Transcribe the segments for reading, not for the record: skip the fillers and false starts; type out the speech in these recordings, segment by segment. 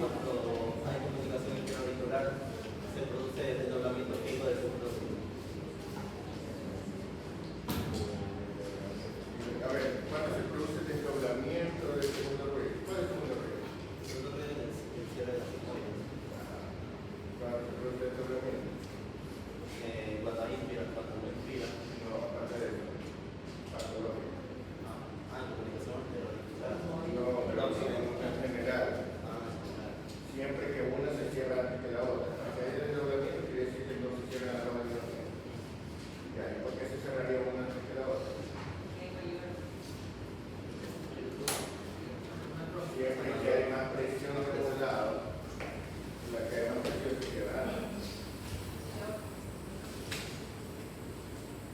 Cuando hay comunicación interauricular, se produce desdoblamiento fijo del segundo ciclo. A ver, ¿cuándo se produce el desdoblamiento del segundo ruido? ¿Cuál es el segundo ruido? El segundo ruido es el cierre de la sigmoide. ¿Cuándo se produce el desdoblamiento? Cuando hay inspira, cuando no inspira. No, aparte de eso. Patológico. Comunicación interauricular. No, pero en general. Siempre que una se cierra antes que la otra. Si hay desdoblamiento, quiere decir que no se cierra la otra. Ya, ¿y por qué se cerraría una antes que la otra? Siempre que hay más presión de un lado, la que hay más presión se queda antes.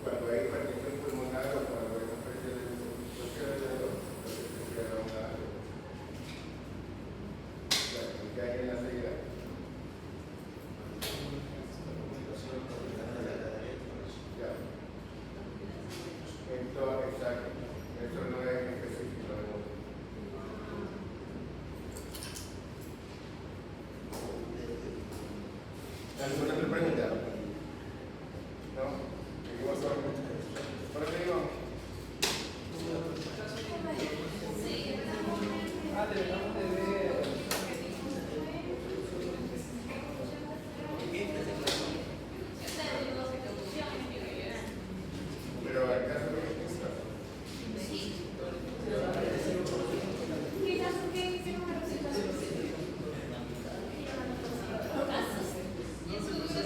Cuando hay hipertensión pulmonar o cuando hay más presión de un lado, entonces se cierra un lado. ¿Qué hay en la salida? Ya. Entonces, exacto. Eso no es específico de uno. ¿Alguna otra pregunta? ¿No? ¿Seguimos por qué digo? Deberíamos de ver. Pero acá se ve que está. Quizás porque hicieron una presentación. Eso no es.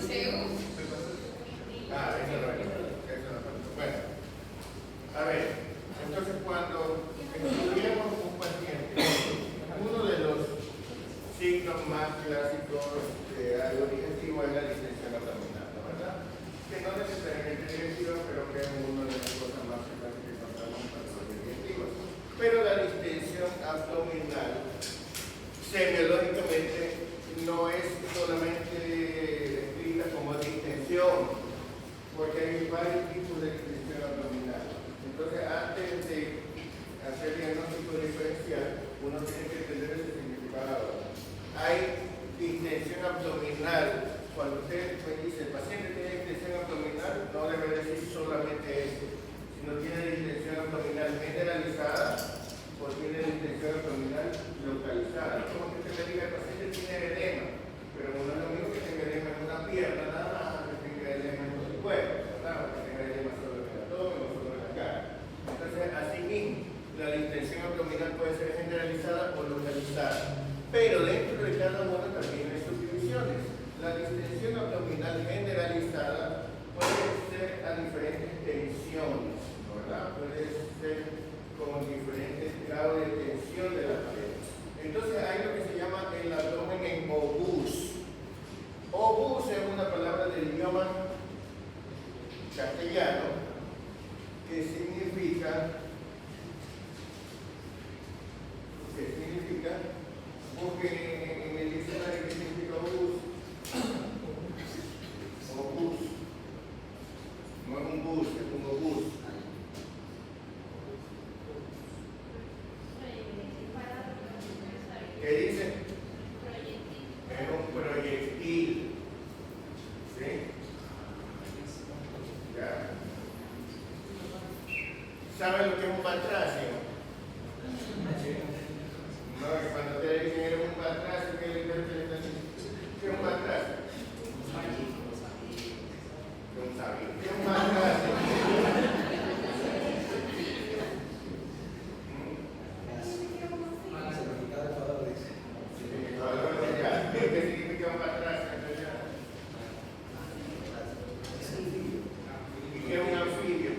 Bueno, a ver, entonces cuando estudiamos un paciente, uno de los signos más clásicos de algo digestivo es la distensión abdominal, ¿no? ¿Verdad? Que no necesariamente es digestivo, pero que es una de las cosas más frecuentes que encontramos en los digestivos. Pero la distensión abdominal, semiológicamente, no es solamente descrita como distensión, porque hay varios tipos de distensión abdominal. Entonces, antes de hacer diagnóstico diferencial, uno tiene que entender ese significado. Hay distensión abdominal. Cuando usted me dice, el paciente tiene distensión abdominal, no debe decir solamente eso, sino tiene distensión abdominal generalizada o tiene distensión abdominal localizada. Como que usted me diga, el paciente tiene edema, pero no es lo mismo que tenga edema en una pierna, nada más que tenga edema en todo el cuerpo, ¿verdad? O que tenga edema solo en el abdomen o solo en la cara. Entonces, así mismo, la distensión abdominal puede ser generalizada o localizada. Pero dentro de cada una también hay subdivisiones. La distensión abdominal generalizada puede ser a diferentes tensiones, ¿verdad? Puede ser con diferentes grados de tensión de la pared. Entonces hay lo que se llama el abdomen en obús. Obús es una palabra del idioma castellano que significa busquen en el diccionario qué significa obús. Obús. No es un bus, es un obús. ¿Qué dice? Es un proyectil. ¿Sí? ¿Ya? ¿Saben lo que es un batracio? No, cuando te dicen eres un batracio, ¿qué es un batracio? Un sabio. ¿Qué es un batracio? ¿Qué significa un batracio? ¿Y qué es un anfibio?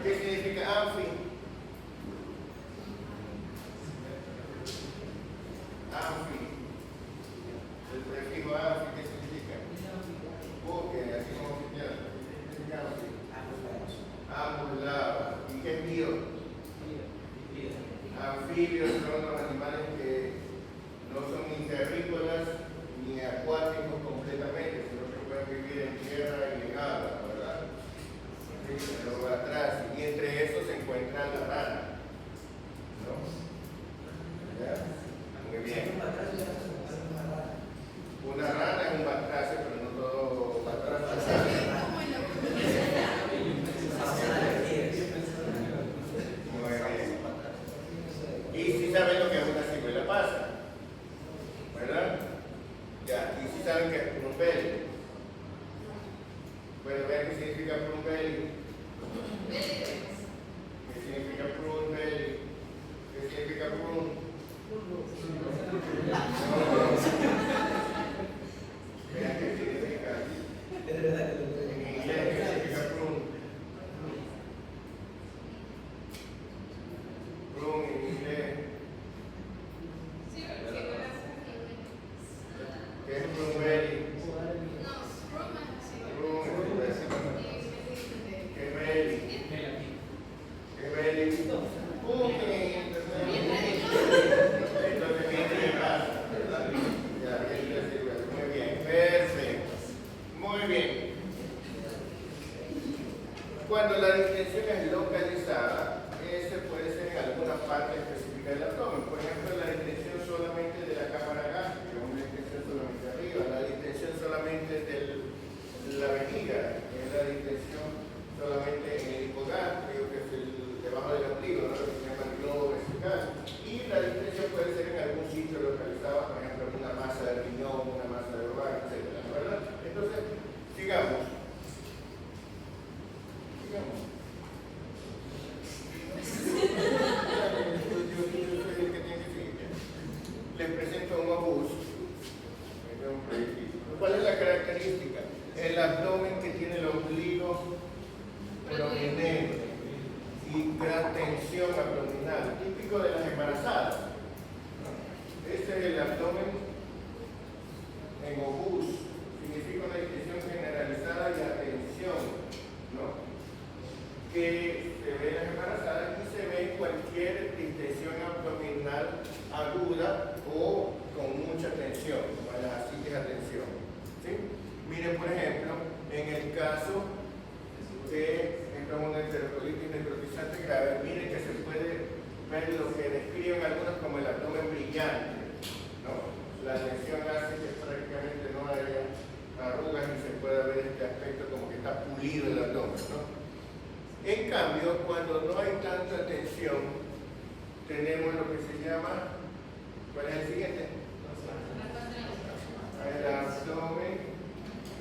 ¿Qué significa anfi? Anfi. El prefijo anfi, ¿qué significa? Porque así como se llama. ¿Qué significa anfi? Ambos lados. ¿Y qué es bio? Anfibios son los animales que no son ni terrícolas ni acuáticos completamente, sino que pueden vivir en tierra y en agua, ¿verdad? Pero atrás, y entre esos se encuentra la rana, ¿no? sí saben lo que es una ciruela pasa, ¿verdad? Ya, y sí saben que es prune belly. Bueno, vean qué significa prune belly. ¿Qué significa prune belly? ¿Qué significa prune? Vean qué significa. En inglés, ¿qué significa prune? Prune en inglés. ¿Qué es prune belly? Cuando la distensión es localizada, ese puede ser en alguna parte específica del abdomen. Por ejemplo, la distensión solamente de la cámara gástrica, una distensión solamente arriba, la distensión solamente de la vejiga, es la distensión solamente en el hipogástrico, que es debajo del ombligo, ¿no? Lo que se llama el globo vesical. Y la distensión puede ser en algún sitio localizado, por ejemplo, en una masa de riñón, una masa de ovario, etc. ¿Verdad? Entonces, sigamos. Les presento un obús. ¿Cuál es la característica? El abdomen que tiene el ombligo prominente y gran tensión abdominal, típico de las embarazadas. Este es el abdomen en obús, significa una distensión generalizada y atención, ¿no? Que se ve en las embarazadas y se ve en cualquier distensión abdominal aguda o con mucha tensión, como en las ascitis a tensión. ¿Sí? Miren, por ejemplo, en el caso de una enterocolitis necrotizante grave, miren que se puede ver lo que describen algunos como el abdomen brillante, ¿no? La tensión hace que prácticamente no haya arrugas y se pueda ver este aspecto como que está pulido el abdomen, ¿no? En cambio, cuando no hay tanta tensión, tenemos lo que se llama, ¿cuál es el siguiente? El abdomen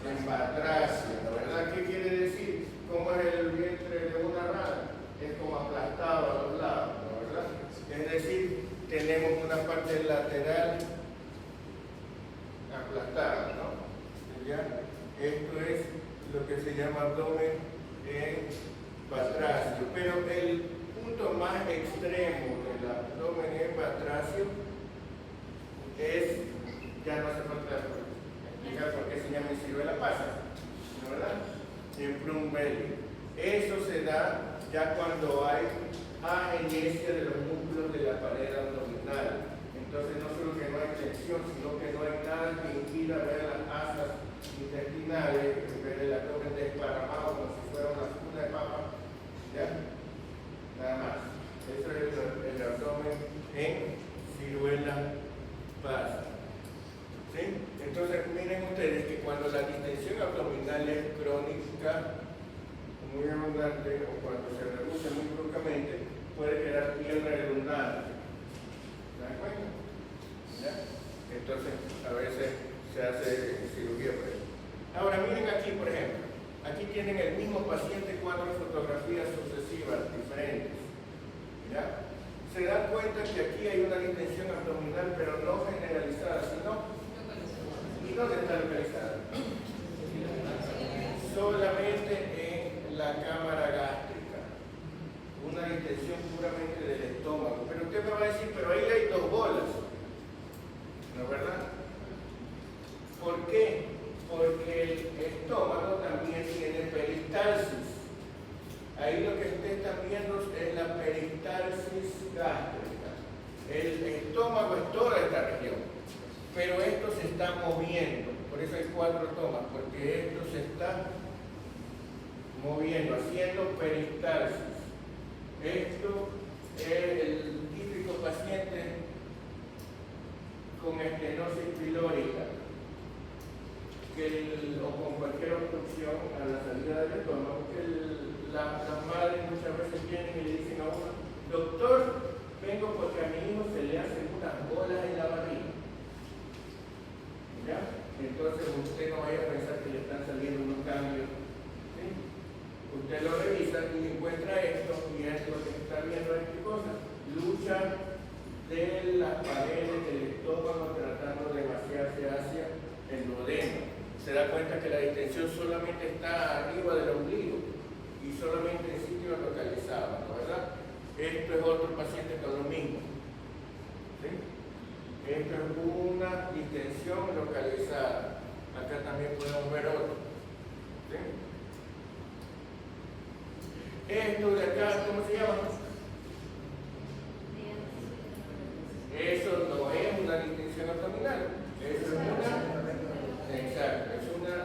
en batracia, ¿verdad? ¿Qué quiere decir? ¿Cómo es el vientre de una rana? Es como aplastado a los lados, ¿verdad? Es decir, tenemos una parte lateral aplastada, ¿no? ¿Ya? Esto es lo que se llama abdomen en batracio, pero el punto más extremo del abdomen en batracio es, ya no hace falta explicar por qué se llama ciruela pasa, ¿no? ¿Verdad? En prune belly. Eso se da ya cuando hay agenesia de los músculos de la pared abdominal. Entonces no solo que no hay tensión, sino que no hay nada que impida ver las asas intestinales, ver el abdomen desparramado como si fuera una funda de papa. ¿Ya? Nada más. Eso es el abdomen en ciruela pasa. ¿Sí? Entonces miren ustedes que cuando la distensión abdominal es crónica, muy abundante, o cuando se reduce muy bruscamente, puede quedar piel redundante. ¿Se dan cuenta? ¿Ya? Entonces a veces se hace cirugía por eso. Ahora miren aquí, por ejemplo. Aquí tienen el mismo paciente, 4 fotografías sucesivas diferentes. ¿Ya? Se dan cuenta que aquí hay una distensión abdominal, pero no generalizada, sino. ¿Y dónde está localizada? Solamente en la cámara gástrica. Una distensión puramente del estómago. Pero usted me va a decir, pero ahí hay 2 bolas. ¿No es verdad? ¿Por qué? Porque el estómago también tiene peristalsis. Ahí lo que ustedes están viendo es la peristalsis gástrica. El estómago es toda esta región, pero esto se está moviendo. Por eso hay 4 tomas, porque esto se está moviendo, haciendo peristalsis. Esto es el típico paciente con estenosis pilórica, o con cualquier obstrucción a la salida del estómago, que las madres muchas veces vienen y le dicen a uno, doctor, vengo porque a mi hijo se le usted no vaya a pensar que le están saliendo unos cambios. ¿Sí? Usted lo revisa y encuentra esto, y es lo que está viendo es qué cosa. Lucha de las paredes del estómago tratando de vaciarse hacia el duodeno. Se da cuenta que la distensión solamente está arriba del ombligo y solamente en sitios localizados, ¿no? ¿Verdad? Esto es otro paciente con lo mismo. ¿Sí? Esto es una distensión localizada. Acá también podemos ver otro. ¿Sí? Esto de acá, ¿cómo se llama? Eso no es una distensión abdominal. Eso es una... Exacto, es una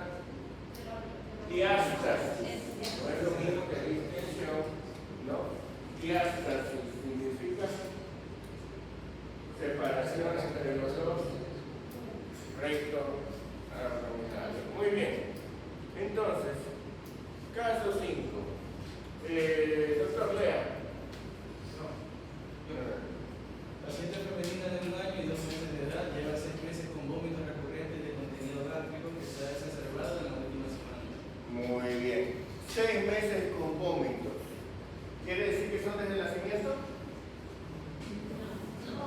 diástasis. No es lo mismo que distensión, ¿no? Diástasis significa separación entre los dos rectos abdominales. Muy bien. Entonces, caso 5. Doctor Lea. Paciente femenina de 1 año y 2 meses de edad, lleva 6 meses con vómitos recurrentes de contenido gástrico que se ha exacerbado en la última semana. Muy bien. 6 meses con vómitos. ¿Quiere decir que son desde el nacimiento? No.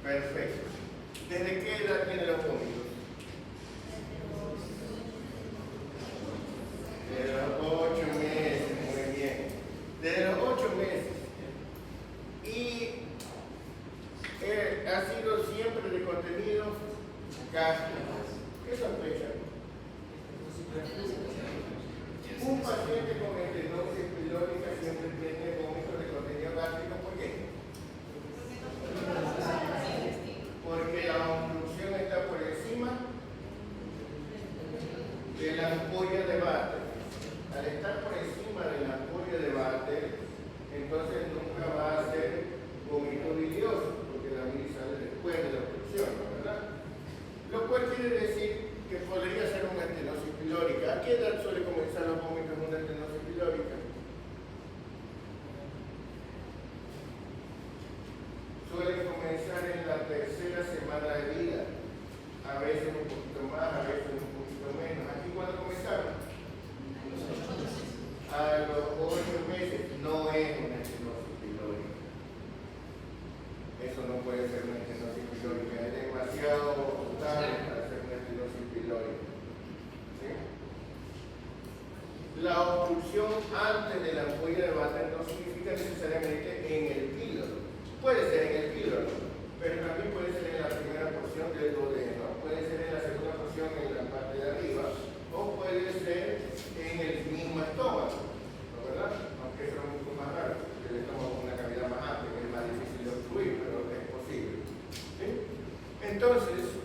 Perfecto. ¿Desde qué edad tiene los vómitos? Desde los 8 meses. Muy bien. Desde los 8 meses. Y ha sido siempre de contenido gástrico. ¿Qué sospecha? Un paciente con estenosis pilórica siempre tiene vómitos de contenido gástrico. ¿Por qué? Porque la obstrucción está por encima de la ampolla de Bartter. Al estar por encima de la ampolla de Bartter, entonces nunca va a ser vómito bilioso, porque la bilis sale después de la obstrucción, ¿no? ¿Verdad? Lo cual quiere decir que podría ser una estenosis pilórica. ¿A qué edad suele comenzar los vómitos en una estenosis pilórica? Suele comenzar en la 3ª semana de vida, a veces un poquito más, a veces un poquito menos. ¿Aquí cuándo comenzaron? A los 8 meses. No es una estenosis pilórica. Eso no puede ser una estenosis pilórica, es demasiado tarde para ser una estenosis pilórica. ¿Sí? La obstrucción antes de la ampolla de Bartter no significa necesariamente en el píloro. Puede ser en el píloro, pero también puede ser en la primera porción del duodeno, puede ser en la segunda porción en la parte de arriba, o puede ser en el mismo estómago, ¿no? ¿Verdad? Aunque eso es un poco más raro, porque el estómago es una cavidad más amplia, que es más difícil de obstruir, pero es posible. ¿Sí? Entonces,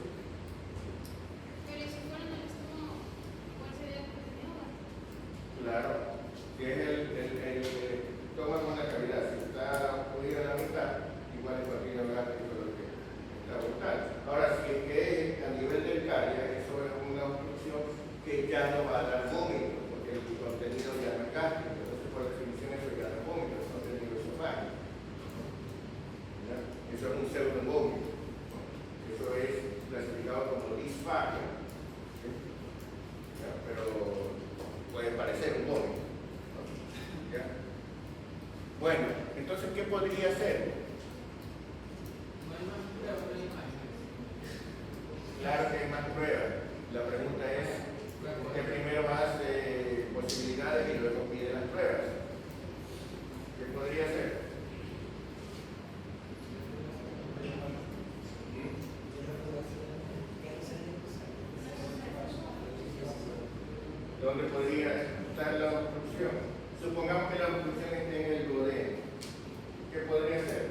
Pero si fuera en el estómago, ¿cuál sería el contenido gástrico? claro, que es el estómago en la cavidad, si está obstruido en la mitad, igual el contenido gástrico es lo que está brutal. Ahora, si es que es a nivel del cardia, eso es una obstrucción que ya no va a dar vómito, porque el contenido ya no es gástrico, entonces por definición eso ya no es vómito, es contenido esofágico. ¿Ya? Eso es un pseudovómito. Eso es clasificado como disfagia. ¿Sí? ¿Ya? Pero puede parecer un vómito. ¿No? ¿Ya? Bueno, entonces, ¿qué podría ser? No hay más pruebas, no hay imágenes. Claro que hay más pruebas. La pregunta es, ¿qué primero hace posibilidades y luego pide las pruebas? ¿Qué podría ser? ¿Dónde podría estar la obstrucción? Supongamos que la obstrucción esté en el duodeno. ¿Qué podría ser?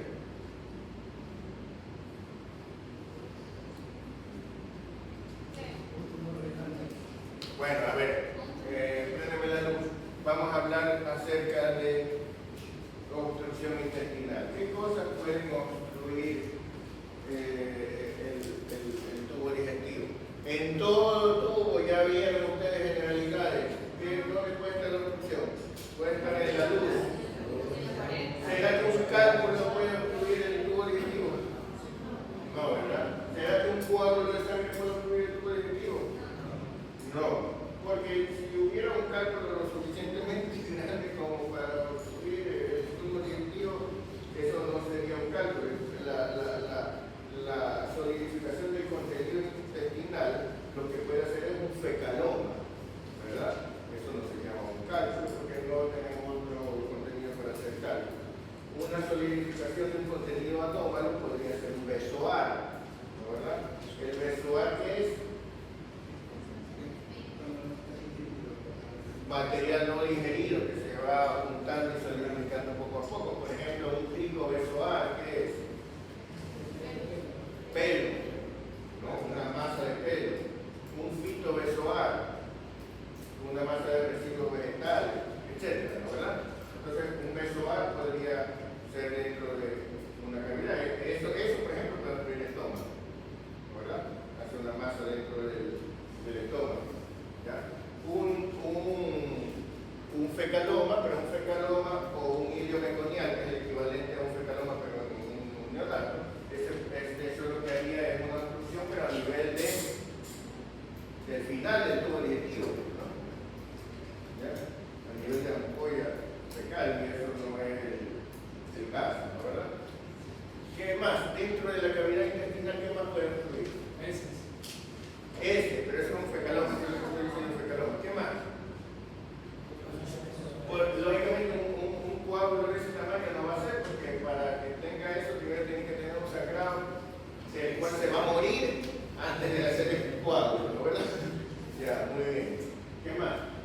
Bueno, a ver, préndeme la luz. Vamos a hablar acerca de obstrucción intestinal. ¿Qué cosas pueden obstruir el tubo digestivo? En todo tubo ya vieron ustedes generalidades. ¿Dónde puede estar la obstrucción? Puede estar en la luz. ¿Será que un cálculo puede obstruir el tubo digestivo? No, ¿verdad? ¿Será que un coágulo de sangre puede obstruir el tubo digestivo? solidificación de un contenido anómalo podría ser un bezoar, ¿no, verdad? ¿El bezoar qué es? Material no digerido que se va juntando y solidificando poco a poco. Por ejemplo, un trigo bezoar, ¿qué es? Pelo, ¿no? Una masa de pelo. Un fito bezoar, una masa de residuos vegetales, etcétera, ¿no, verdad? Entonces, un bezoar podría ser dentro de una cavidad. Eso por ejemplo, puede ocurrir el estómago, ¿no, verdad? Hace una masa dentro del estómago. ¿Ya? Un fecaloma, pero un fecaloma o un hilio meconial, que es el equivalente a un fecaloma, pero en un neonato, eso lo que haría es una obstrucción, pero a nivel del final del tubo digestivo, ¿no? ¿Ya? A nivel de ampolla fecal, y eso no es el caso, ¿no, verdad? ¿Qué más? Dentro de la cavidad intestinal, ¿qué más puede obstruir? Pero eso es un fecaloma, eso es lo que estoy diciendo, un fecaloma. ¿Qué más? Pues, lógicamente un coágulo de ese tamaño no va a ser, porque para que tenga eso primero tiene que tener un sangrado del cual se va a morir antes de hacer el coágulo, ¿no, verdad? Ya, muy bien. ¿Qué más?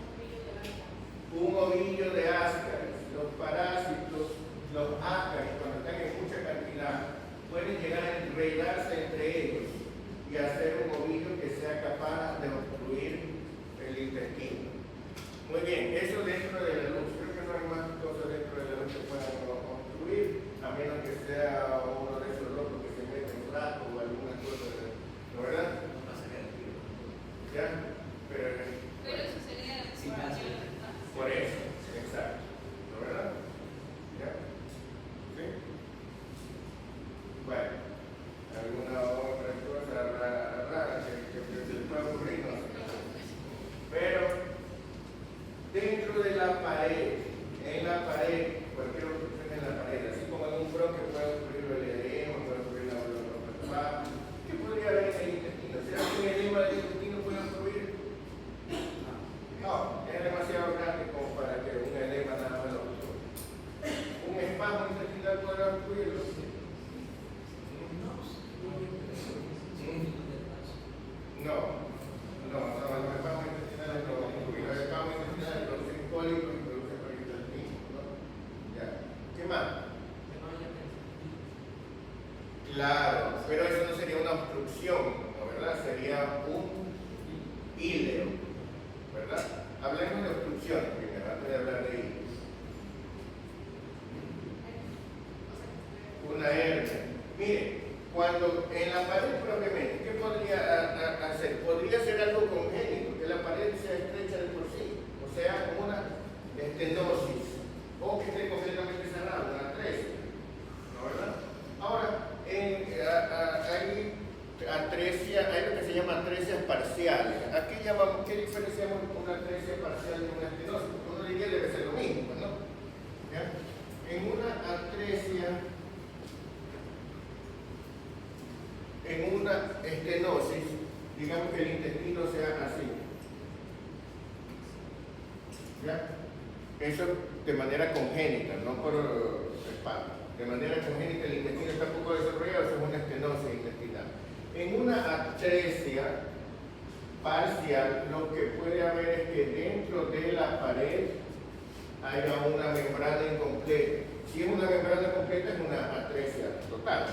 Un ovillo de áscaris. Los parásitos, los áscaris, cuando están en mucha cantidad, pueden llegar a enredarse entre ellos y hacer un ovillo que sea capaz de obstruir el intestino. Muy bien, eso dentro de la luz. Creo que no hay más cosas dentro de la luz que puedan obstruir, a menos que sea uno de esos locos que se mete en rato o alguna cosa, ¿no, verdad? No pasa nada, tío. ¿Ya? Pero eso sería Sí, pasa. por eso, exacto. ¿No, verdad? ¿Ya? ¿Sí? Bueno, alguna otra cosa rara que se le pueda ocurrir, no sé. Pero dentro de la pared, en la pared, cualquier obstrucción en la pared, así como en un bronquio puede ocurrir el edema, puede ocurrir la bronquiopatía, ¿qué podría haber en el intestino? ¿Será que un edema del intestino puede ocurrir? No, es demasiado grande como para que un edema nada más lo obstruya. ¿Un espasmo intestinal podrá ocurrirlo? No, los espasmos intestinales no ocurren. Los espasmos intestinales producen cólicos y producen peritonitis, ¿no? Ya. ¿Qué más? Claro, pero eso no sería una obstrucción, ¿no, verdad? Sería un híleo, ¿verdad? Hablemos de obstrucciones primero, antes de hablar de híleo. Una hernia. Mire, cuando en la pared propiamente, ¿qué podría hacer? Podría ser algo congénito, que la pared sea estrecha de por sí, o sea, una estenosis, o que esté completamente cerrada, una atresia, ¿no, verdad? Ahora, hay atresia, hay lo que se llama atresias parciales. ¿Qué diferenciamos una atresia parcial de una estenosis? Porque uno diría debe ser lo mismo, ¿no? ¿Ya? En una atresia, en una estenosis, digamos que el intestino sea así. ¿Ya? Eso de manera congénita, no por espasmo. De manera congénita el intestino está un poco desarrollado, eso es una estenosis intestinal. En una atresia parcial, lo que puede haber es que dentro de la pared haya una membrana incompleta. Si es una membrana completa, es una atresia total,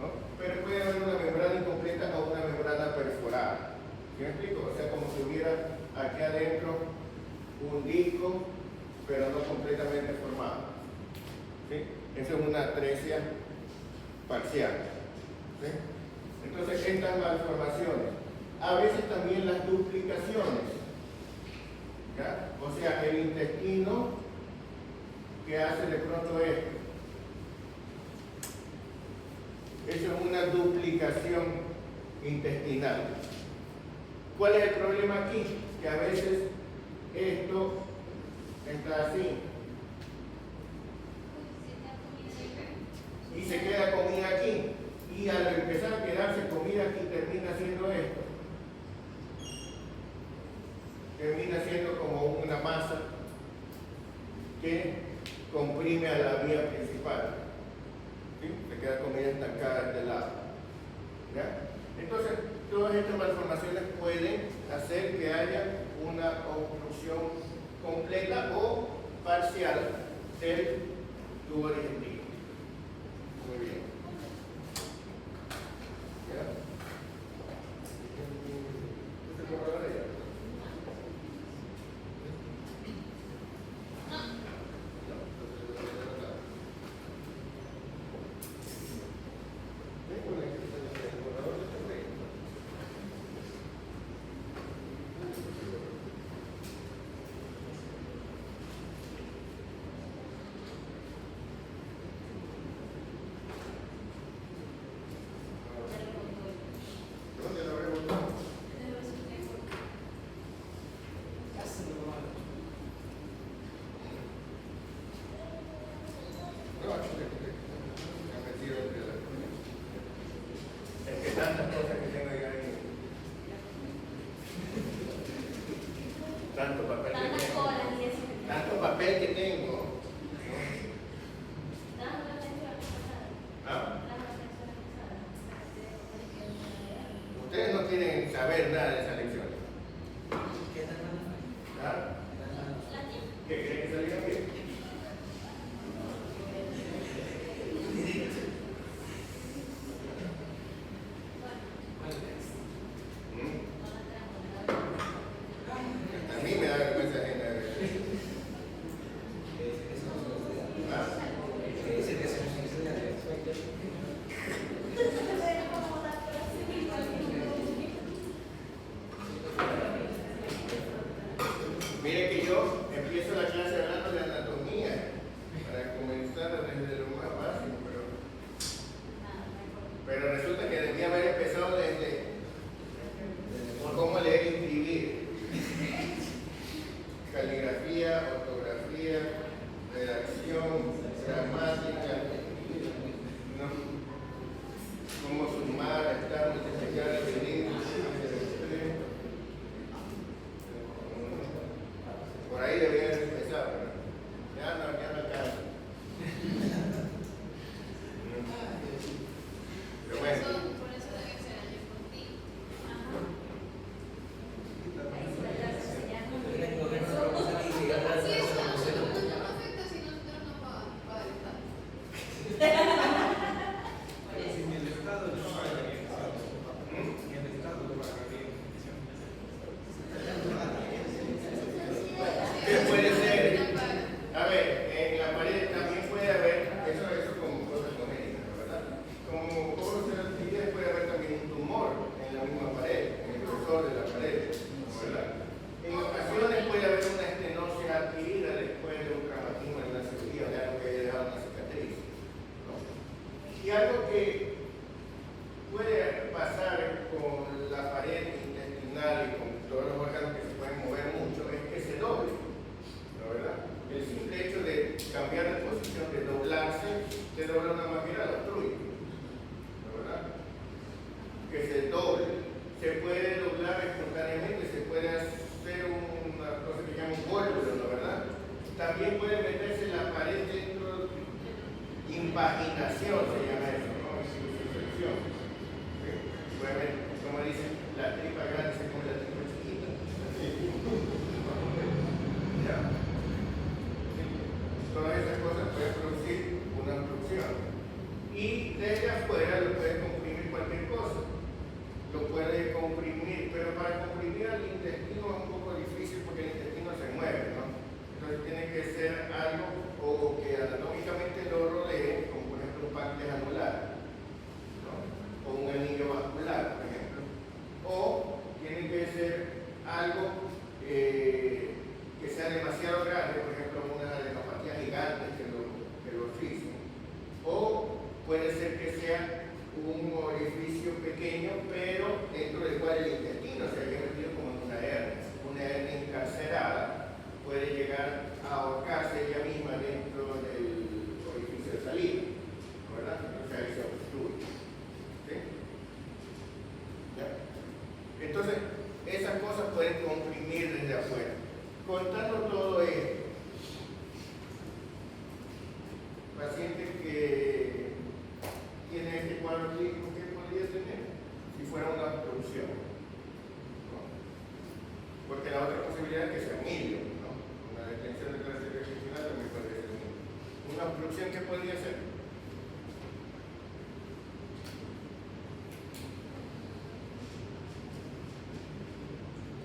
¿no? Pero puede haber una membrana incompleta o una membrana perforada. ¿Sí me explico? O sea, como si hubiera aquí adentro un disco, pero no completamente formado. ¿Sí? Eso es una atresia parcial. ¿Sí? Entonces, estas malformaciones, a veces también las duplicaciones, ¿ya? O sea, el intestino que hace de pronto esto. Eso es una duplicación intestinal. ¿Cuál es el problema aquí? Que a veces esto está así y se queda comida aquí, y al empezar a quedarse comida aquí termina siendo esto, termina siendo como una masa que comprime a la vía principal. acá de lado. ¿Ya? Entonces, todas estas malformaciones pueden hacer que haya una obstrucción completa o parcial del tubo digestivo. Muy bien. ¿Ya? ¿Este borrador ya? ¿Dónde lo habremos dado? No, aquí me he metido entre las cosas. Es que tantas cosas que tengo ahí. Tanto papel que Tantas tengo. colas y eso. Tanto papel que tengo. ¿Ah? Ustedes no quieren saber nada de esa lección. ¿Ah? ¿Qué creen que salieron bien? A mí me da vergüenza ajena de ver. ¿Ah? Mire que yo empiezo la clase hablando de anatomía para comenzar desde lo más básico, pero resulta que debía haber empezado desde cómo leer y escribir, caligrafía, ortografía, redacción, gramática, ¿no? Cómo sumar, restar, multiplicar, dividir. Por ahí debía haber empezado, pero ya no alcanza. Pero bueno. Por eso debe ser ayer contigo. Sí, eso a nosotros no nos afecta si nosotros no vamos a estar. En el Estado no va a haber en el Estado no va a haber ¿Qué puede ser? A ver, en la pared también puede haber, eso como cosas congénitas, ¿verdad? Como cosas actividades puede haber también un tumor en la misma pared, en el grosor de la pared, ¿verdad? En ocasiones puede haber una estenosis adquirida después de un traumatismo en una cirugía, de algo que haya dejado una cicatriz, ¿no? Y algo que puede pasar con la pared intestinal y con todos los órganos que se pueden mover mucho es que se doble, ¿no, verdad? El simple hecho de cambiar de posición, de doblarse, se dobla una máquina, lo obstruye, ¿no, verdad? Que se doble, se puede doblar espontáneamente, se puede hacer una cosa que se llama un gólvulo, ¿no, verdad? También puede meterse la pared dentro, impaginación se llama eso, ¿no? Sucesión. Puede ver, como dicen, la tripa grande se come la tripa chiquita. ¿Ya? Todas esas cosas pueden producir una obstrucción. Y desde afuera lo puede comprimir cualquier cosa. Lo puede comprimir, pero para comprimir al intestino es un poco difícil porque el intestino se mueve, ¿no? Entonces tiene que ser algo o que anatómicamente lo rodee, como por ejemplo un páncreas anular, ¿no? O un anillo vascular, por ejemplo. O tiene que ser algo que sea demasiado grande, por ejemplo una adenopatía gigante que lo asfixie. O puede ser que sea un orificio pequeño, pero dentro del cual el intestino se haya metido como en una hernia encarcerada, puede llegar a ahorcarse ella misma dentro del orificio de salida, ¿verdad? Entonces ahí se obstruye. ¿Sí? ¿Ya? Entonces, esas cosas pueden comprimir desde afuera. Contando todo esto, pacientes que tienen este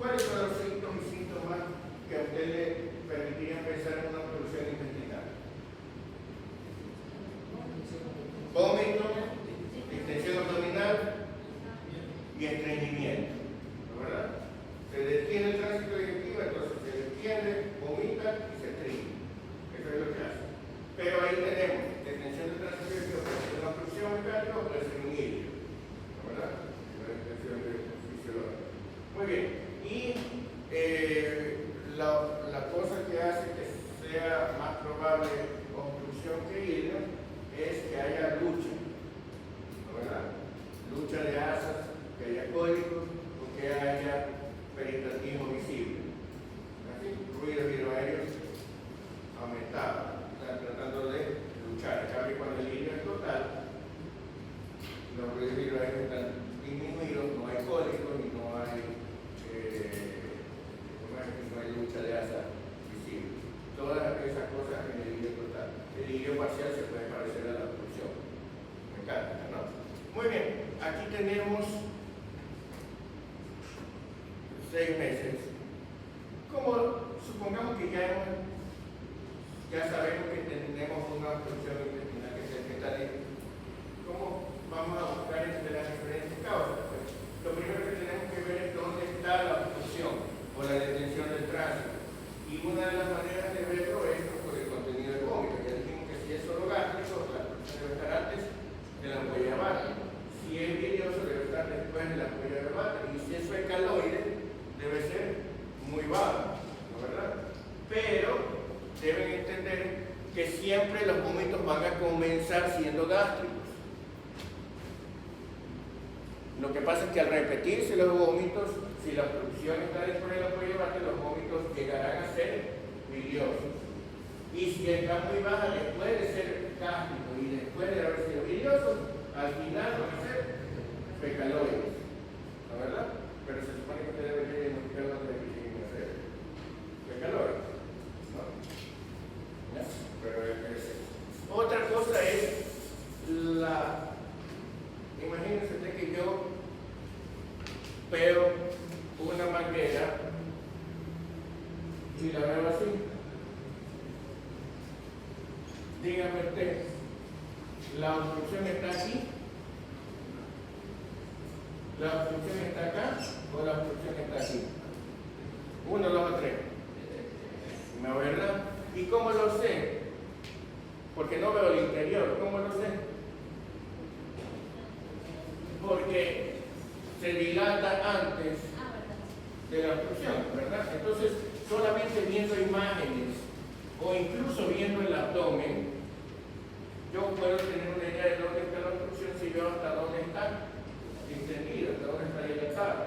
¿Cuáles son los síntomas y síntomas que a usted le permitirían pensar en una obstrucción intestinal? Vómito, distensión abdominal y estreñimiento, ¿no, verdad? Se detiene el tránsito digestivo, entonces se detiene, vomita y se estreñe. Eso es lo que hace. Pero ahí tenemos detención del tránsito digestivo, puede ser una obstrucción mecánica o puede ser un hígado, ¿no, verdad? Una detención fisiológica. Muy bien. Y la cosa que hace que sea más probable obstrucción que hígado es que haya lucha, ¿no, verdad? Lucha de asas, que haya cólicos o que haya peristaltismo visible. Así, ruidos hidroaéreos aumentados, están tratando de luchar. En cambio, cuando el hígado es total, los ruidos hidroaéreos están disminuidos, no hay cólicos y no hay lucha de asa visible. Todas esas cosas en el hígado total. El hígado parcial se puede parecer a la obstrucción mecánica, ¿no? Muy bien, aquí tenemos 6 meses. Como supongamos que ya sabemos que tenemos una obstrucción intestinal que está ahí. ¿Cómo vamos a buscar entre las diferentes causas? Pues, lo primero que tenemos que ver es dónde está la obstrucción o la detención del tránsito. Y una de las maneras de verlo es por el contenido del vómito. Ya dijimos que si es solo gástrico, la obstrucción debe estar antes de la ampolla hepática. Si es bilioso, debe estar después de la ampolla hepática. Y si es fecaloide, debe ser muy bajo, ¿no, verdad? Pero deben entender que siempre los vómitos van a comenzar siendo gástricos. Lo que pasa es que al repetirse los vómitos, si la obstrucción está después de la ampolla hepática, los vómitos llegarán a ser biliosos. Y si está muy baja después de ser gástrico y después de haber sido biliosos, al final van a ser fecaloides, ¿no, verdad? Pero se supone que usted debería identificar dónde quieren hacer fecaloides, ¿no? ¿Ya? Pero otra cosa es imagínense usted que yo veo una manguera y la veo así. Dígame usted, ¿la obstrucción está aquí? ¿La obstrucción está acá o la obstrucción está aquí? 1, 2 o 3. ¿No, verdad? ¿Y cómo lo sé? Porque no veo el interior. ¿Cómo lo sé? Porque se dilata antes de la obstrucción, ¿verdad? Entonces, solamente viendo imágenes o incluso viendo el abdomen, yo puedo tener una idea de dónde está la obstrucción si veo hasta dónde está distendido, hasta dónde está dilatado.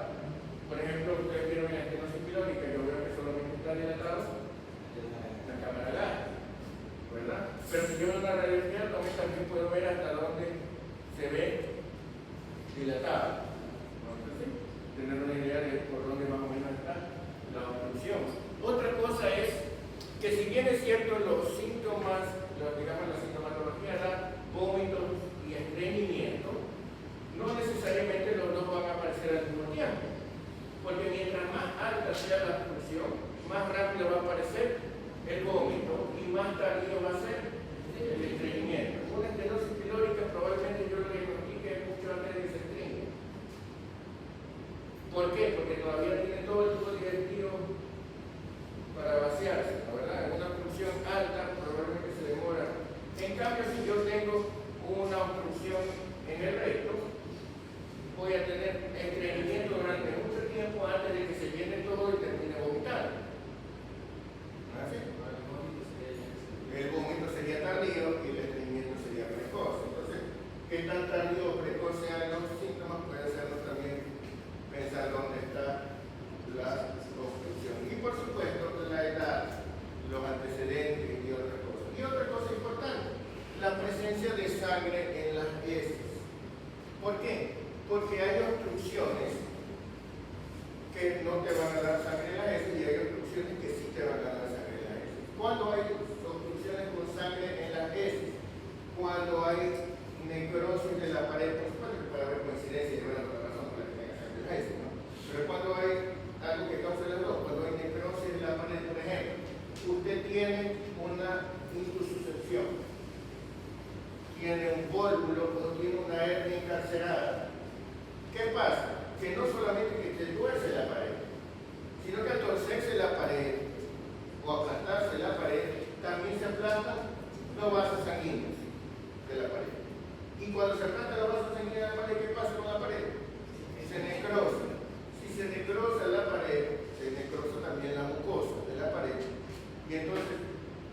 Por ejemplo, ustedes vieron en la estenosis pilórica, yo veo que solamente está dilatado la cámara gástrica, ¿verdad? Pero si yo veo una radiografía del abdomen, también puedo ver hasta dónde se ve dilatado. Entonces, tener una idea de por dónde más o menos está la obstrucción. Otra cosa es que si bien es cierto los síntomas, digamos la sintomatología da vómitos y estreñimiento, no necesariamente los dos van a aparecer al mismo tiempo, porque mientras más alta sea la obstrucción, más rápido va a aparecer el vómito y más tardío va a ser el estreñimiento. Una estenosis pilórica probablemente yo lo diagnostique mucho antes de que se estreñe. ¿Por qué? Porque todavía tiene todo el tubo digestivo para vaciarse, ¿no, verdad? En una obstrucción alta probablemente se demora. En cambio, si yo tengo una obstrucción en el recto, voy a tener estreñimiento durante mucho tiempo antes de que se llene todo y termine vomitando. ¿Así? El vómito sería tardío y el estreñimiento sería precoz. Entonces, ¿qué tan tardío o precoz sean los síntomas? Puede hacernos también pensar dónde está la obstrucción. Y por supuesto, la edad, los antecedentes y otras cosas. Y otra cosa importante, la presencia de sangre en las heces. ¿Por qué? Porque hay obstrucciones que no te van a dar sangre en las heces y hay obstrucciones que sí te van a dar sangre en las heces. ¿Cuándo hay obstrucciones con sangre en las heces? Cuando hay necrosis de la pared principal, que puede haber coincidencia y no es la razón por la que tenga sangre en las heces, ¿no? Pero cuando hay algo que causa tiene un pólvulo o tiene una hernia encarcerada. ¿Qué pasa? Que no solamente que te tuerce la pared, sino que al torcerse la pared o aplastarse la pared, también se aplastan los vasos sanguíneos de la pared. Y cuando se aplastan los vasos sanguíneos de la pared, ¿qué pasa con la pared? Se necrosa. Si se necrosa la pared, se necrosa también la mucosa de la pared. Y entonces,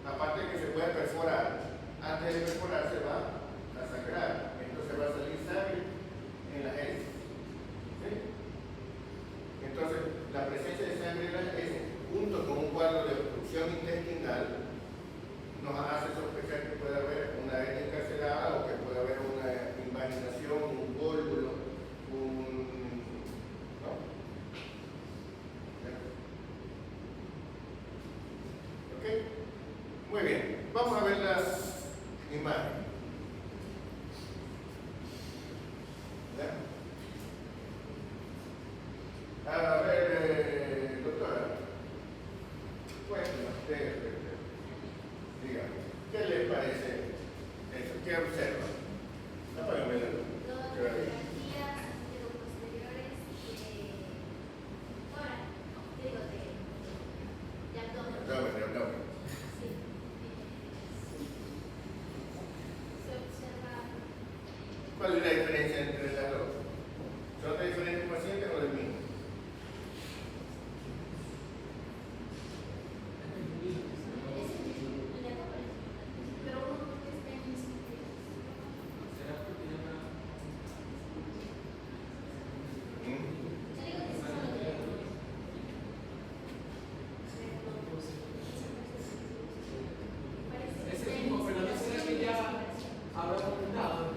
aparte de que se puede perforar, antes de perforar se va a sangrar. Entonces va a salir sangre en las heces. ¿Sí? Entonces, la presencia de sangre en las heces, junto con un cuadro de obstrucción intestinal, nos hace sospechar que puede haber una hernia encarcelada o que puede haber una invaginación, un pólvulo, ¿no? ¿Ok? Muy bien. Vamos a ver las imágenes. ¿Ya? A ver, doctora. Cuéntanos usted. Dígame, ¿qué les parece eso? ¿Qué observa? Apágame la luz. Radiografías anteroposteriores tórax, digo, de abdomen. Abdomen. Sí. Se observa. ¿Cuál es la diferencia entre las dos? ¿Son de diferentes pacientes o del mismo? Pero uno porque está en mis ¿Será porque ya no? yo digo que son los de Ese mismo, pero no será que ya habrá aumentado.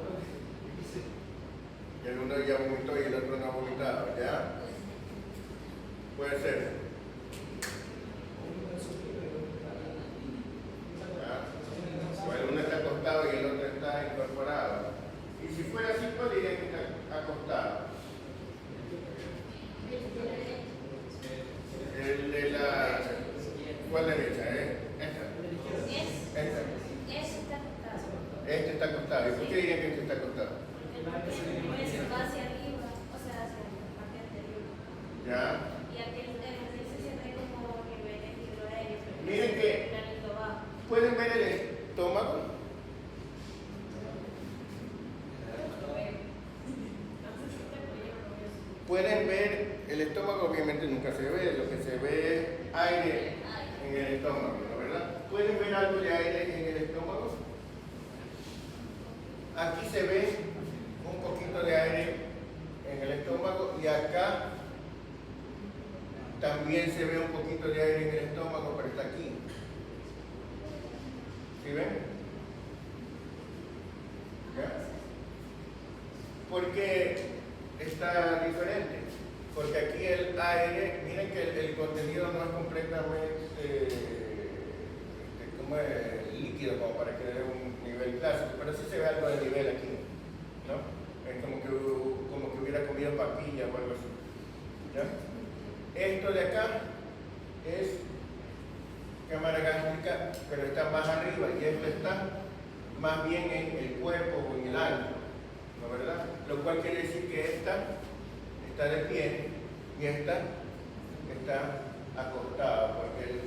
El uno ya vomitó y el otro no ha vomitado, ¿ya? Puede ser. ¿Ya? O el uno está acostado y el otro está incorporado. Y si fuera así, ¿cuál diría que está acostado? El de la... ¿Cuál derecha? Esta. Esta. Eso está acostado. Este está acostado. ¿Y por qué diría que este está acostado? Porque se va hacia arriba, o sea, hacia la parte anterior. ¿Ya? Y aquel se siente como niveles hidroaéreos. Miren que- ¿Pueden ver el estómago? Pueden ver el estómago, obviamente nunca se ve, lo que se ve es aire en el estómago, ¿no verdad? ¿Pueden ver algo de aire en el estómago? Aquí se ve un poquito de aire en el estómago y acá también se ve un poquito de aire en el estómago, pero está aquí. ¿Sí ven? ¿Ya? ¿Por qué está diferente? Porque aquí el aire, miren que el contenido no es completamente como líquido como para que dé un nivel clásico, pero sí se ve algo de nivel aquí, ¿no? Es como que hubiera comido papilla o algo así. ¿Ya? Esto de acá es cámara gástrica, pero está más arriba y esto está más bien en el cuerpo o en el ángulo, ¿no verdad? Lo cual quiere decir que esta está de pie y esta está acostada, porque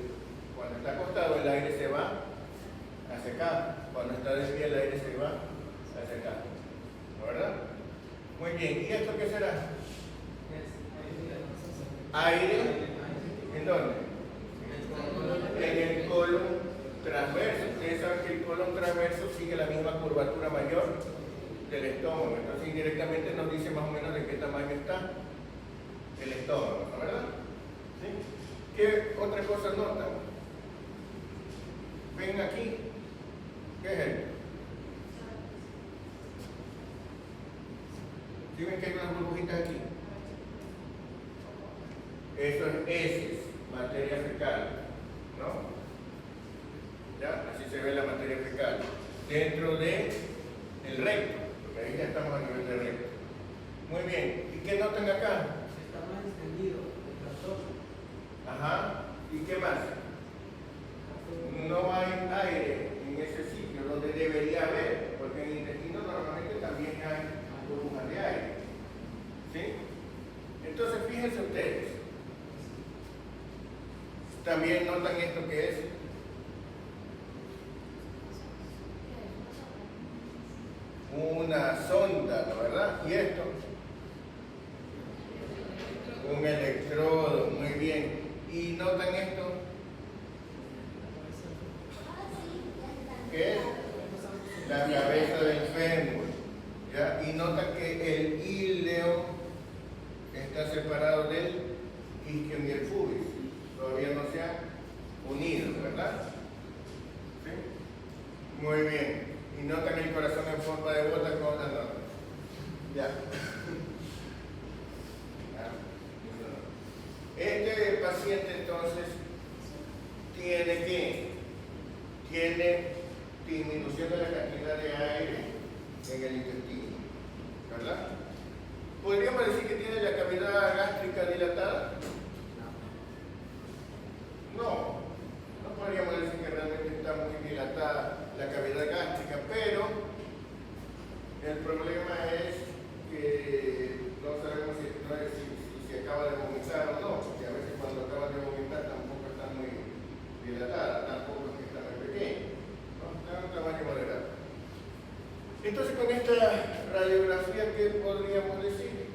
cuando está acostado el aire se va hacia acá, cuando está de pie el aire se va hacia acá, ¿no verdad? Muy bien, ¿y esto qué será? Aire, ¿en dónde? En el colon transverso. Ustedes saben que el colon transverso sigue la misma curvatura mayor del estómago, entonces indirectamente nos dice más o menos de qué tamaño está el estómago, ¿no verdad? ¿Sí? ¿Qué otra cosa notan? Ven aquí, ¿qué es esto? ¿Sí ven que hay unas burbujitas aquí? Eso es heces, materia fecal, ¿no? ¿Ya? Así se ve la materia fecal. Dentro de el recto, porque ahí ya estamos a nivel de recto. Muy bien. ¿Y qué notan acá? Está más extendido el trastorno. Ajá. ¿Y qué más? No hay aire en ese sitio donde debería haber, porque en el intestino una sonda, ¿no? ¿Verdad? Y esto, un electrodo, muy bien. ¿Y notan esto? ¿Qué es? La cabeza del fémur, ¿ya? Y notan que el íleo está separado del isquion y el pubis. Todavía no se han unido, ¿verdad? ¿Sí? Muy bien. Y notan el corazón en forma de bota con las notas. Ya. Este paciente entonces tiene disminución de la cantidad de aire en el intestino, ¿verdad? ¿Podríamos decir que tiene la cavidad gástrica dilatada? No, no podríamos decir que realmente está muy dilatada la cavidad gástrica, pero el problema es que no sabemos si acaba de vomitar o no, porque a veces cuando acaba de vomitar tampoco está muy dilatada, tampoco es que está muy pequeña, ¿no? Está de un tamaño moderado. Entonces, con esta radiografía, ¿qué podríamos decir?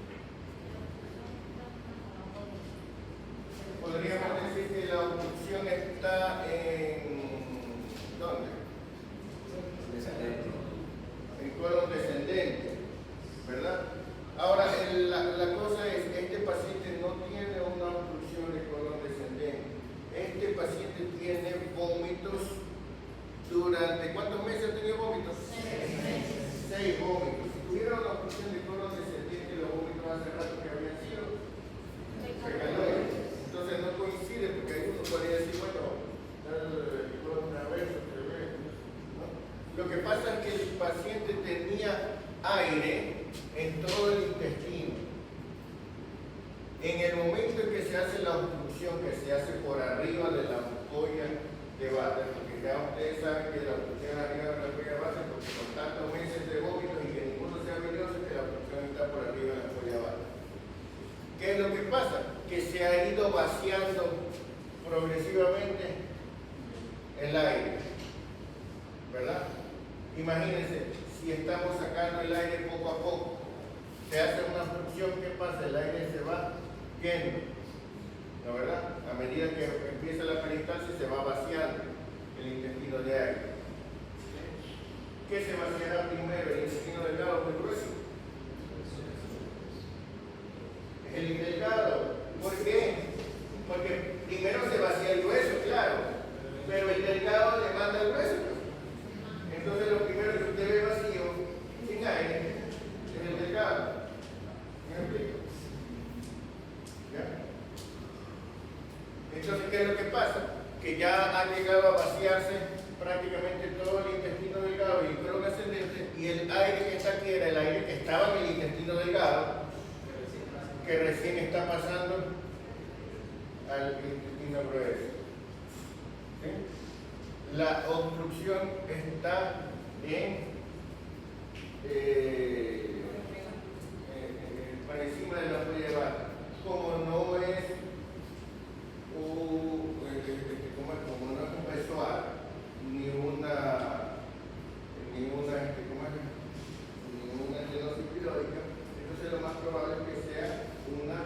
Podríamos decir que la obstrucción está en... ¿dónde? Descendente. En colon descendente, ¿verdad? Ahora, la cosa es, este paciente no tiene una obstrucción de colon descendente. Este paciente tiene vómitos durante... ¿cuántos meses ha tenido vómitos? 6 meses. 6 vómitos. Si tuviera una obstrucción de colon descendente, los vómitos hace rato que habían sido pecadores. Entonces no coincide, porque alguno podría decir, bueno, una vez, otra vez, ¿no? Lo que pasa es que el paciente tenía aire en todo el intestino. En el momento en que se hace la obstrucción, que se hace por arriba de la ampolla de Vater, porque ya ustedes saben que la obstrucción arriba de la ampolla de Vater, porque con tantos meses de vómitos y que ninguno sea bilioso, que la obstrucción está por arriba de la ampolla de Vater. ¿Qué es lo que pasa? Que se ha ido vaciando progresivamente el aire, ¿verdad? Imagínense, si estamos sacando el aire poco a poco, se hace una obstrucción, ¿qué pasa? El aire se va yendo, ¿no, verdad? A medida que empieza la peristalsis se va vaciando el intestino de aire. ¿Qué se vaciará primero? ¿El intestino delgado o el grueso? El delgado. ¿Por qué? Porque primero se vacía el grueso, claro, pero el delgado le manda al grueso. Entonces lo primero que usted ve vacío, sin aire, es el delgado. ¿Me explico? ¿Ya? Entonces, ¿qué es lo que pasa? Que ya ha llegado a vaciarse prácticamente todo el intestino delgado y el colon ascendente, y el aire que está aquí era el aire que estaba en el intestino delgado, que recién está pasando al intestino grueso. ¿Sí? La obstrucción está por encima de la ampolla de Vater. Como no es un besoar, ni una estenosis pilórica, entonces lo más probable es que sea una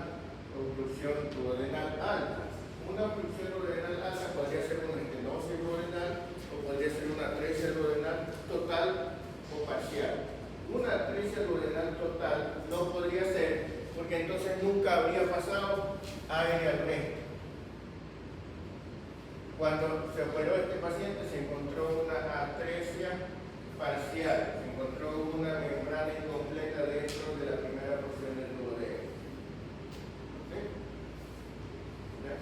obstrucción duodenal alta. Una obstrucción duodenal alta podría ser una estenosis duodenal o podría ser una atresia duodenal total o parcial. Una atresia duodenal total no podría ser, porque entonces nunca habría pasado aire al resto. Cuando se operó este paciente se encontró una atresia parcial, se encontró una membrana incompleta dentro de la primera porción del duodeno. ¿Sí? ¿Ya?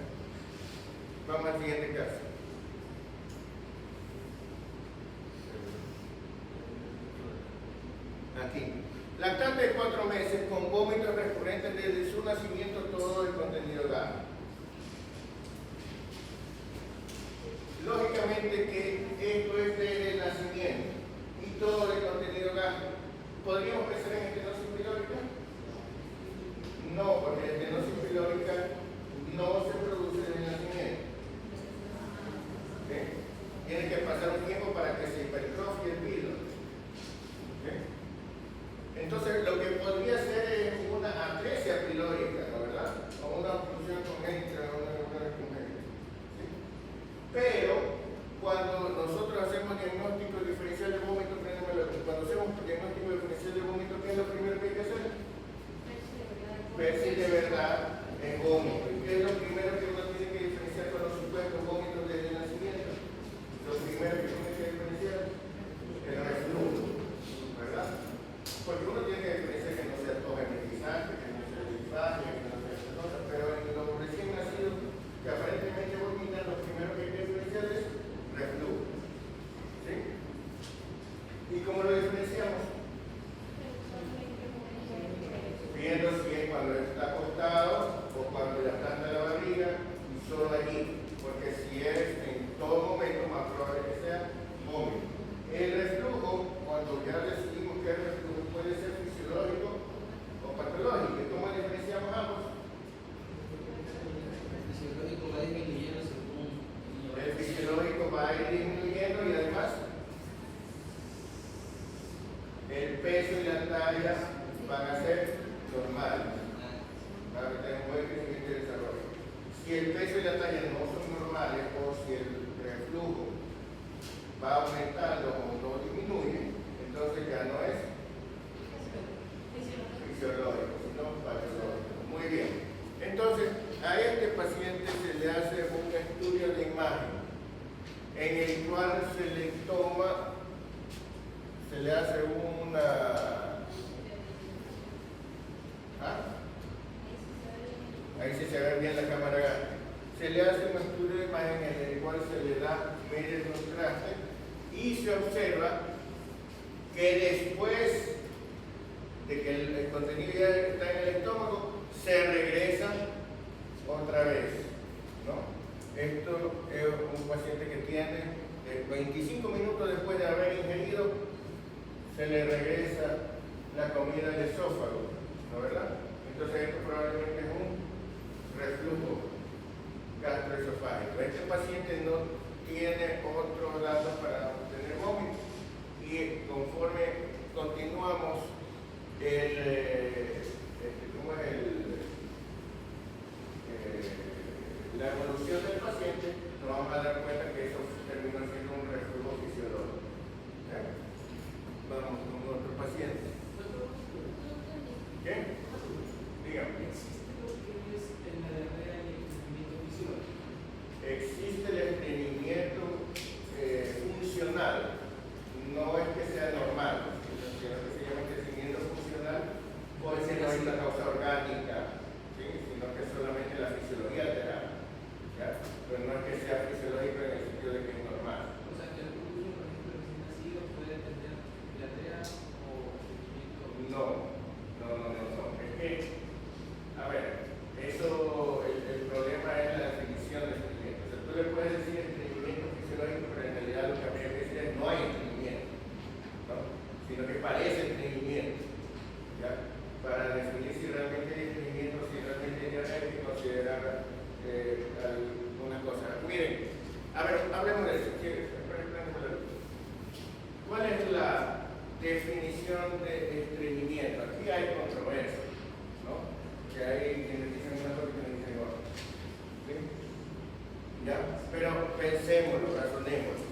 Vamos al siguiente caso. Aquí. Lactante de 4 meses con vómitos recurrentes desde su nacimiento, todo el contenido gástrico. Lógicamente que esto es desde el nacimiento y todo el contenido gástrico. ¿Podríamos pensar en estenosis pilórica? No, porque la estenosis pilórica no se produce en el nacimiento. ¿Sí? Tiene que pasar un tiempo para que se hipertrofie el píloro. ¿Sí? Entonces, lo que podría ser es una atresia pilórica, ¿no verdad? O una obstrucción congénita, una congénita. ¿Sí? Pero, cuando nosotros hacemos diagnóstico diferencial de vómito, cuando hacemos diagnóstico diferencial de vómito, ¿qué es lo primero que hay que hacer? Ver si de verdad es vómito. ¿Y qué es lo primero que uno tiene que diferenciar con los supuestos vómitos desde el nacimiento? Lo primero que tiene que diferenciar es el reflujo, ¿verdad? Porque uno tiene que diferenciar que no sea togemetizante, que no sea linfático, que no sea esa cosa, pero en los recién nacidos que aparentemente vomitan, lo primero que hay que diferenciar es reflujo. ¿Sí? ¿Y cómo lo diferenciamos? Viendo si es cuando está acostado o cuando ya está en la barriga y solo allí, porque si es en todo momento, más probable que sea vómito. El reflujo, cuando ya decidimos que el reflujo puede ser fisiológico o patológico, ¿y cómo diferenciamos ambos? El fisiológico va disminuyendo según El fisiológico va a ir disminuyendo y además el peso y la talla van a ser normales para que tengan un buen crecimiento y desarrollo. Si el peso y la talla no son normales o si el reflujo va aumentando o no disminuye, entonces ya no es fisiológico, sino patológico. Muy bien. Entonces, a este paciente se le hace un estudio de imagen en el cual se le toma, se le hace ahí sí se ve bien la cámara grande. Se le hace un estudio de imagen en el cual se le da medio contraste y se observa que después de que el contenido ya está en el estómago, se regresa otra vez, ¿no? Esto es un paciente que tiene 25 minutos después de haber ingerido, se le regresa la comida al esófago, ¿no verdad? Entonces esto probablemente es un reflujo gastroesofágico. Este paciente no tiene otros datos para obtener vómito y conforme continuamos la evolución del paciente, nos vamos a dar cuenta que eso terminó siendo un reflujo fisiológico. Vamos con otro paciente. ¿Qué? Dígame. ¿Existe lo que es en la diarrea y el estreñimiento fisiológico? Existe el estreñimiento funcional, no es que sea normal, sino que se llama estreñimiento funcional, puede ser no es la causa orgánica, ¿sí? Sino que es solamente la fisiología te da, ¿ya? Pero no es que sea fisiológico en el sentido de que es normal. O sea, que algún niño, por ejemplo, recién nacido puede tener diarrea o estreñimiento. No. Es que, a ver, eso, el problema es la definición de estreñimiento. O sea, tú le puedes decir estreñimiento fisiológico, pero en realidad lo que habría que decir es no hay estreñimiento, ¿no? Sino que parece estreñimiento, ¿ya? Para definir si realmente hay estreñimiento, si realmente hay diarrea, hay que considerar algunas cosas. Miren, a ver, hablemos de eso. ¿Cuál es la definición de estreñimiento? Aquí hay controversia, ¿no? Que hay quienes dicen una cosa y quienes dicen otra. ¿Sí? ¿Ya? Pero pensémoslo, razonémoslo.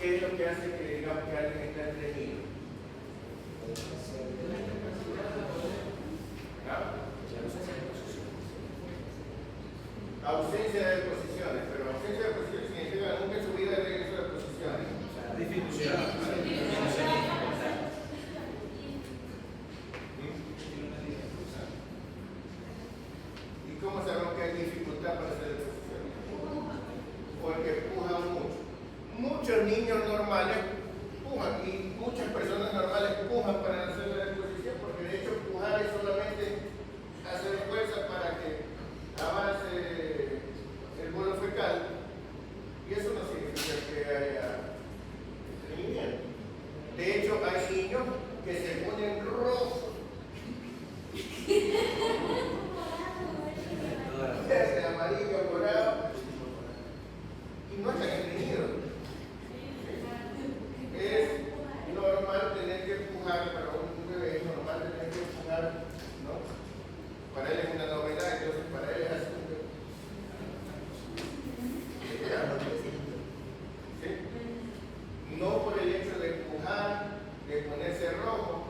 ¿Qué es lo que hace que digamos que alguien está estreñido? ¿Ah? Ausencia de posiciones, pero ausencia de posiciones significa que nunca en su vida regreso de posiciones. Dificultad. ¿Y cómo sabemos que hay dificultad para hacer posiciones? Porque pujan mucho. Muchos niños normales pujan y muchas personas normales pujan para hacer la exposición, porque de hecho pujar es solamente hacer fuerza para que avance el bolo fecal, y eso no significa que haya estreñimiento. De hecho, hay niños que se ponen rojos, de amarillo, morado, y no están estreñidos. Es normal tener que empujar para un empujar, ¿no? Para él es una novedad, entonces para él es así. ¿Sí? No por el hecho de empujar, de ponerse rojo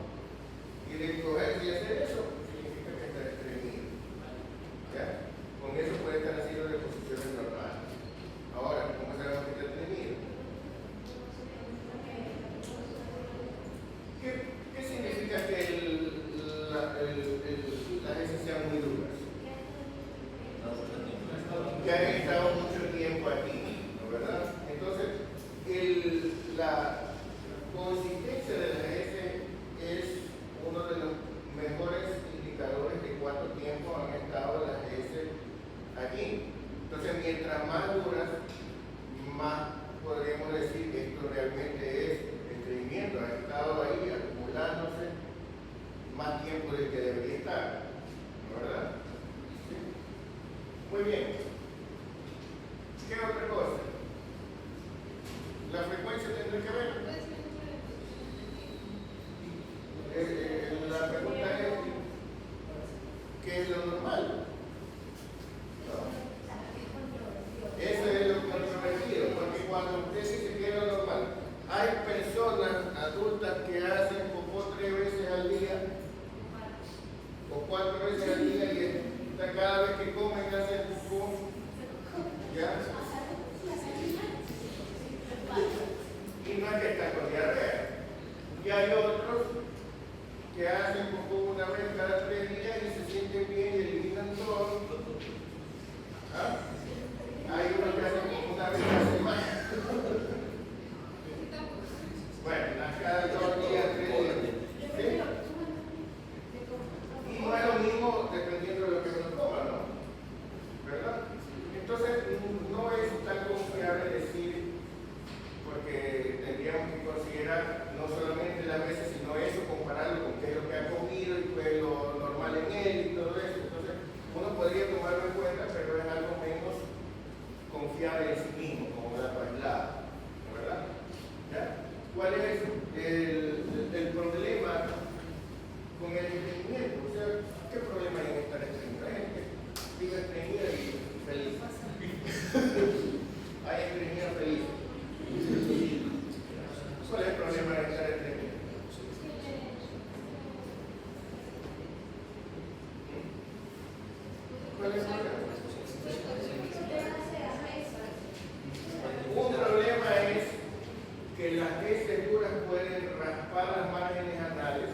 y de cogerse y hacer eso, significa que está estreñido. ¿Ya? Con eso puede estar haciendo de posiciones normales. Ahora, ¿cómo sabemos que está estreñido? ¿Qué significa que las heces sean muy duras? Que han estado mucho tiempo aquí, ¿no verdad? Entonces, la consistencia de las heces es uno de los mejores indicadores de cuánto tiempo han estado las heces aquí. Entonces, mientras más duras, más podríamos decir que esto realmente es estreñimiento, ha estado ahí acumulándose más tiempo del que debería estar, ¿no verdad? ¿Sí? Muy bien. ¿Qué otra cosa? ¿La frecuencia tendrá que ver? La pregunta es, ¿qué es lo normal? ¿No? Eso es lo controvertido, porque cuando usted dice que es lo normal, hay personas adultas que hacen popó 3 veces al día o 4 veces al día y cada vez que comen hacen popó. ¿Ya? Y no es que está con diarrea. Y hay otros que hacen popó una vez cada 3 días y se sienten bien y eliminan todo. ¿Ah? Hay unos que hacen popó una vez a la semana. Bueno, cada 2 días, 3 días. ¿Sí? Y no es lo mismo dependiendo de lo que uno coma, ¿no? ¿Verdad? Entonces, no es tan confiable decir, porque tendríamos que considerar no solamente las veces, sino eso, compararlo con qué es lo que ha comido y qué es lo normal en él y todo eso. Entonces, uno podría tomarlo en cuenta, pero es algo menos confiable en sí mismo, como dato aislado, ¿verdad? ¿Ya? ¿Cuál es el problema con el estreñimiento? O sea, ¿qué problema hay en estar estreñido? Hay gente que vive estreñida y feliz. Hay estreñida feliz. ¿Cuál es el problema de estar estreñido? ¿Cuál es el problema? Un problema es que las heces duras pueden raspar las márgenes anales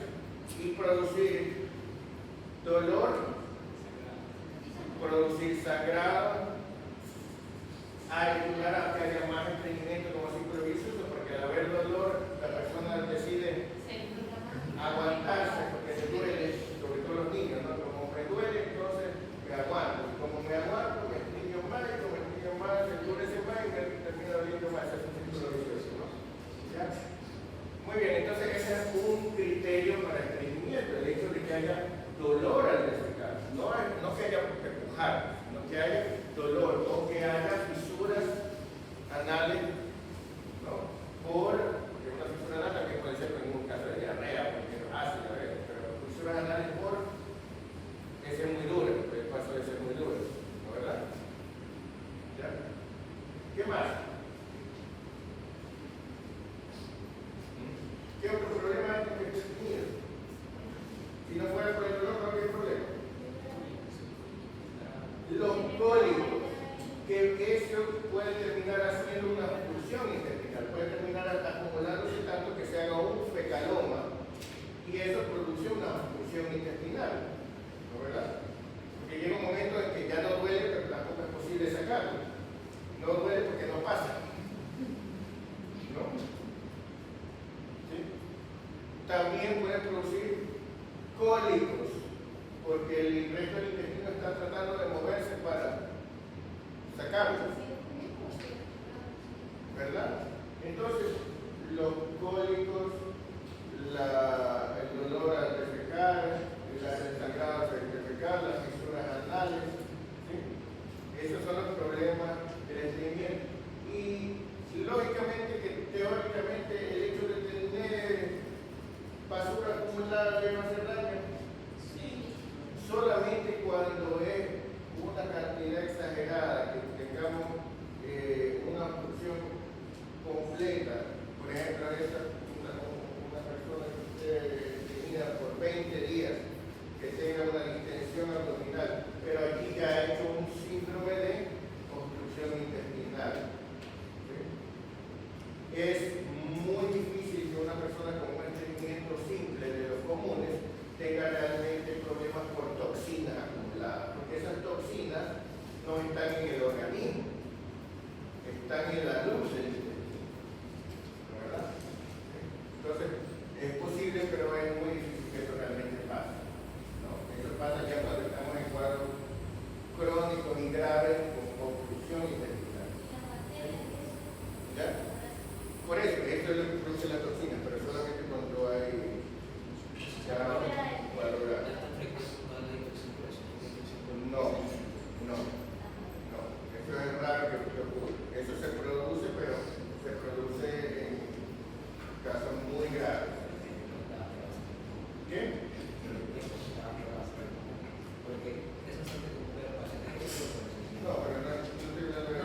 y producir dolor, producir sangrado, ayudar a que haya más estreñimiento como círculo vicioso, porque al haber dolor la persona decide aguantarse porque se duele, sobre todo los niños, ¿no? Como me duele, entonces me aguanto, y como me aguanto, me estreño más, y como me estreño más, se endurece más y me termina doliendo más, es un círculo vicioso, ¿no? ¿Ya? Muy bien, entonces ese es un criterio para estreñimiento, el hecho de que haya dolor al defecar, no que haya que empujar, sino que haya dolor o que haya fisuras anales, ¿no? Porque una fisura anal también puede ser en un caso de diarrea, porque es ácido, pero fisuras anales por ser muy dura, el paso de ser muy duro, ¿no verdad? ¿Ya? ¿Qué más? ¿Qué otro problema hay que tener? Si no fuera por el dolor, no habría problema. Los cólicos, que eso puede terminar haciendo una obstrucción intestinal, puede terminar acumulándose tanto que se haga un fecaloma y eso produce una obstrucción intestinal, ¿no verdad? Porque llega un momento en que ya no duele, pero tampoco es posible sacarlo. No duele porque no pasa, ¿no? ¿Sí? También puede producir cólicos, porque el resto del intestino está tratando de moverse para sacarlo, ¿verdad? Entonces, los cólicos, el dolor al defecar, el sangrado al defecar, las fisuras anales, ¿sí? Esos son los problemas del estreñimiento. Y lógicamente, teóricamente, el hecho de tener basura acumulada le va a hacer daño. cantidad exagerada, que tengamos una obstrucción completa, por ejemplo, una persona que usted tenía por 20 días, que tenga una distensión abdominal, pero aquí ya ha hecho un síndrome de obstrucción intestinal. ¿Sí? Es muy difícil que una persona con un estreñimiento simple de los comunes tenga realmente problemas por toxinas acumuladas, porque esas toxinas no están en el organismo, están en la luz del intestino, ¿verdad? Entonces, es posible, pero es muy difícil que eso realmente pase, ¿no? Eso pasa ya cuando estamos en cuadros crónicos y graves con obstrucción intestinal. ¿Ya? Por eso es lo que produce la toxina, pero solamente cuando hay ya cuadro grave. No. Eso es raro que ocurra. Eso se produce, pero se produce en casos muy graves. ¿Qué? No, pero no estoy hablando de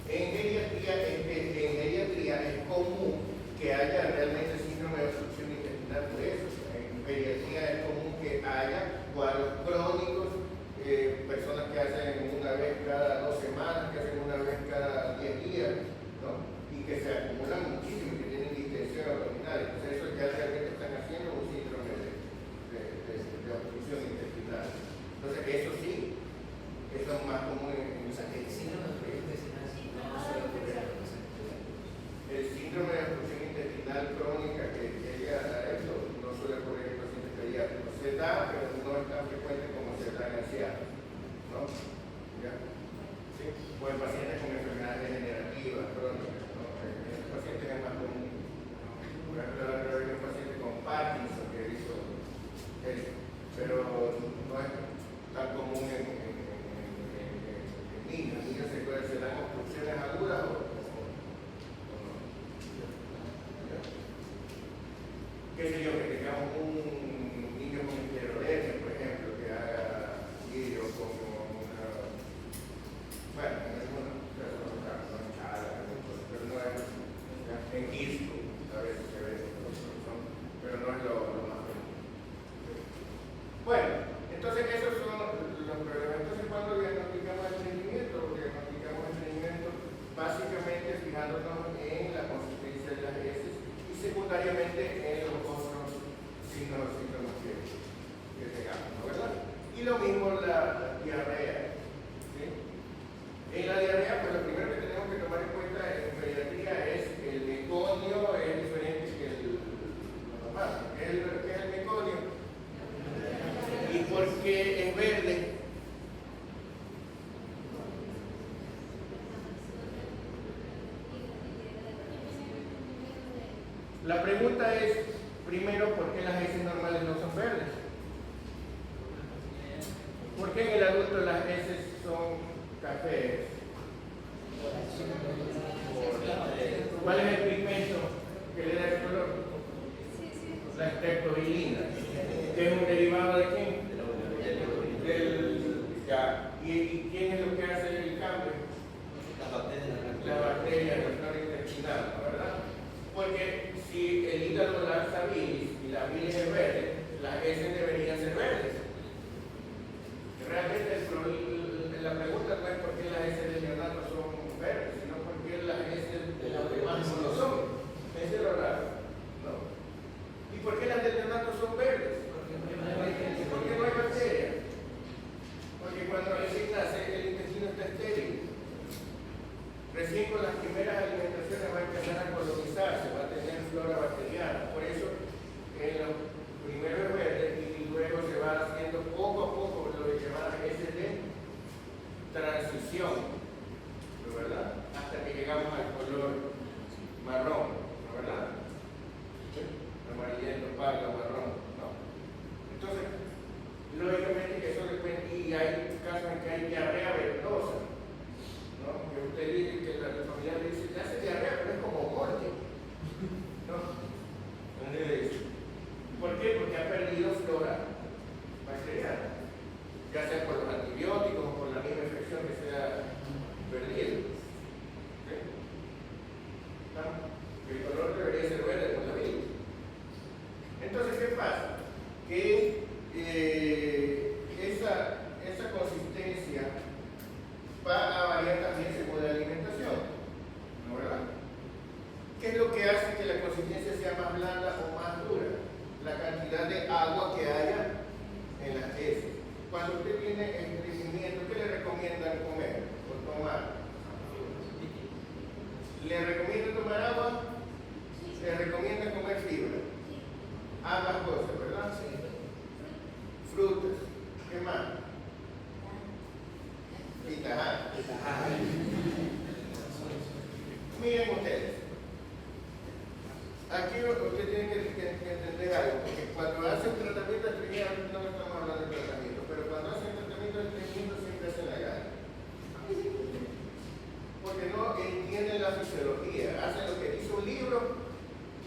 en geriatría es común que haya realmente síndrome de obstrucción intestinal por eso. En pediatría es común que haya cuadros crónicos, personas que hacen una vez cada 2 semanas, que hacen una vez cada 10 días, ¿no? Y que se acumulan muchísimo, que tienen distensión abdominal. Entonces eso ya realmente están haciendo un síndrome de obstrucción intestinal. Entonces eso sí, eso es más común en el síndrome de obstrucción intestinal. El síndrome de obstrucción intestinal crónica que llega a esto no suele ocurrir en pacientes pediátricos. Se da, pero no es tan frecuente como se da en ancianos, ¿no? ¿Ya? ¿Sí? O en pacientes con enfermedades degenerativas crónicas, ¿no? En esos pacientes es más común. Por ejemplo, hay un paciente con Parkinson que hizo eso, pero no es tan común en niños. En niños se dan obstrucciones agudas o qué sé yo, que tengamos un niño con esclerodermia, por ejemplo, que haga vidrio con una, bueno, en algunos casos no hinchada, pero no es, en quisco, a veces se ve, pero no es lo más común. Bueno, entonces esos son los problemas. Entonces cuando diagnosticamos estreñimiento, básicamente fijándonos en la consistencia de las heces y secundariamente en los otros signos que tengamos, ¿no? ¿Verdad? Y lo mismo la diarrea. ¿Sí? En la diarrea, pues lo primero que tenemos que tomar en cuenta en pediatría es el meconio es diferente que el normal. ¿Qué es el meconio? ¿Y por qué es verde? La pregunta es, primero, ¿por qué las heces normales no son verdes? ¿Por qué en el adulto las heces son cafés? ¿Cuál es el pigmento que le da el color? La streptobilina, que es un derivado de quién? ¿Y quién es lo que hace el cambio? La bacteria del flora intestinal, ¿verdad? Porque si el hígado lanza bilis y la bilis es verde, las heces deberían ser verdes. Realmente la pregunta no es por qué las heces del neonato son verdes, sino por qué las heces de los demás no lo son. Eso es lo raro. ¿No? ¿Y por qué las del neonato son verdes? Porque no hay bacterias. Porque cuando recién nace el intestino está estéril. Recién con las primeras alimentaciones va a empezar a colonizarse, va a tener flora bacteriana. Por eso en los primeros es verde y luego se va haciendo poco a poco lo que se llama heces de transición, ¿no? ¿Verdad? Hasta que llegamos al color marrón, ¿no? ¿Verdad? Amarillento, pardo, marrón, ¿no? Entonces, lógicamente que eso depende, y hay casos en que hay diarrea verdosa, ¿no? Que usted dice que la familia le dice, le hace diarrea, pero es como muerte, ¿no? ¿Por qué? Porque ha perdido flora bacteriana. ya sea por los antibióticos o por la misma infección que se ha perdido. ¿Sí? ¿Ah? El color debería ser verde por la vida. Entonces, ¿qué pasa? Que esa consistencia va a variar también según la alimentación, ¿no verdad? ¿Qué es lo que hace que la consistencia sea más blanda o más dura? La cantidad de agua que haya en las heces. Cuando usted tiene estreñimiento, ¿qué le recomiendan comer o tomar? ¿Le recomiendan tomar agua? ¿Le recomiendan comer fibra? Ambas cosas, ¿verdad? Frutas. ¿Qué más? Pitajá. Miren ustedes. Aquí usted tiene que entender algo, porque cuando hace un tratamiento de estreñimiento, no estamos hablando de tratamiento, pero cuando hace un tratamiento de estreñimiento siempre hace la gana. Porque no entienden la fisiología, hacen lo que dice un libro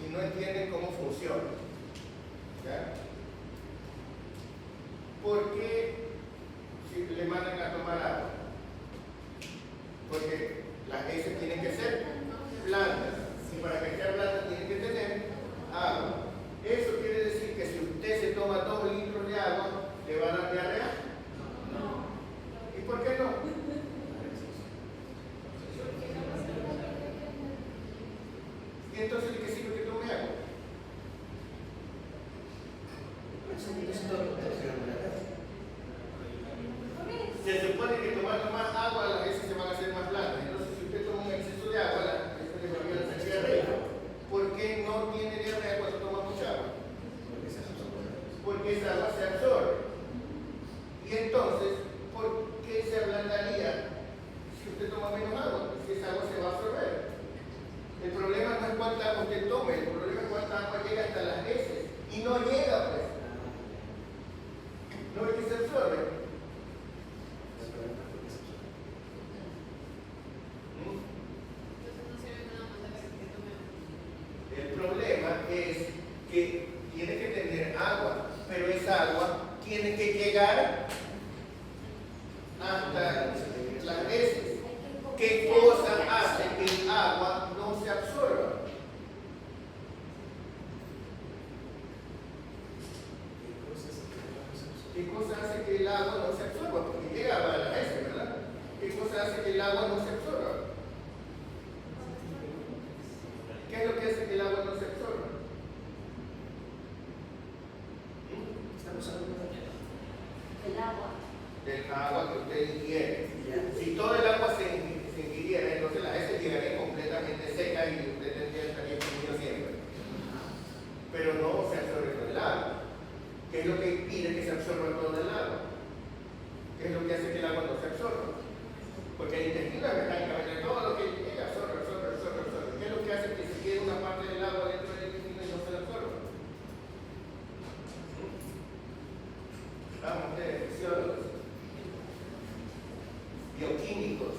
y no entienden cómo funciona. ¿Ya? ¿Por qué si le mandan a tomar agua? Porque las heces tienen que ser blandas. Y para que sea blanda tiene que tener agua. Eso quiere decir que si usted se toma 2 litros de agua, ¿le va a dar diarrea? No. ¿Y por qué no? ¿Y entonces de qué sirve que tome agua? Se supone que tomando más agua las heces se van a hacer más blandas. Entonces, si usted toma un exceso de agua, las heces le van a hacer diarrea. ¿Por qué no tiene diarrea cuando toma mucha agua? Porque esa agua se absorbe. Y entonces, ¿por qué se ablandaría si usted toma menos agua? Si esa agua se va a absorber. El problema no es cuánta agua usted tome, el problema es cuánta agua llega hasta las heces. Y no llega, pues. ¿No es que se absorbe? El problema es que tiene que tener agua, pero esa agua tiene que llegar hasta las heces. ¿Qué cosa hace que el agua no se absorba? ¿Qué cosa hace que el agua no se absorba? Porque llega a las heces, ¿verdad? ¿Qué cosa hace que el agua no se absorba? ¿Qué es lo que hace que el agua no se absorba? Estamos hablando del agua. Del agua que usted ingiere. Si todo el agua se ingiriera, entonces las heces llegarían completamente secas y usted estaría comiendo siempre. Pero no se absorbe todo el agua. ¿Qué es lo que impide que se absorba todo el agua? ¿Qué es lo que hace que el agua no se absorba? Porque el intestino es mecánicamente todo lo que llega absorbe. ¿Qué es lo que hace que se quede una parte del agua dentro del intestino y no se la absorba? Vamos, ustedes, fisiólogos, bioquímicos.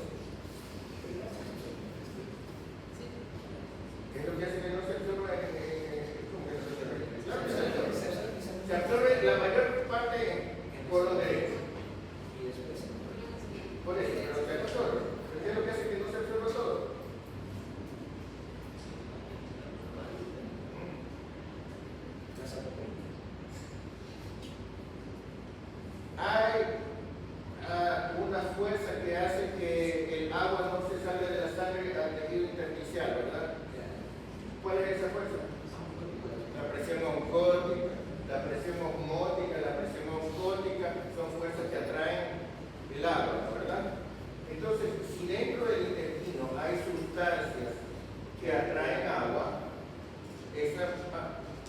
¿Qué es lo que hace que no se absorba? ¿Cómo que no se absorbe? Claro que se absorbe. Se absorbe la mayor parte por los derechos. Por eso, pero se absorbe. ¿Qué es lo que hace que no se absorba todo? Hay una fuerza que hace que el agua no se salga de la sangre al tejido intersticial, ¿verdad? ¿Cuál es esa fuerza? La presión oncótica, la presión osmótica, la presión oscótica son fuerzas que atraen el agua, ¿verdad? Entonces, si dentro del intestino hay sustancias que atraen agua, esa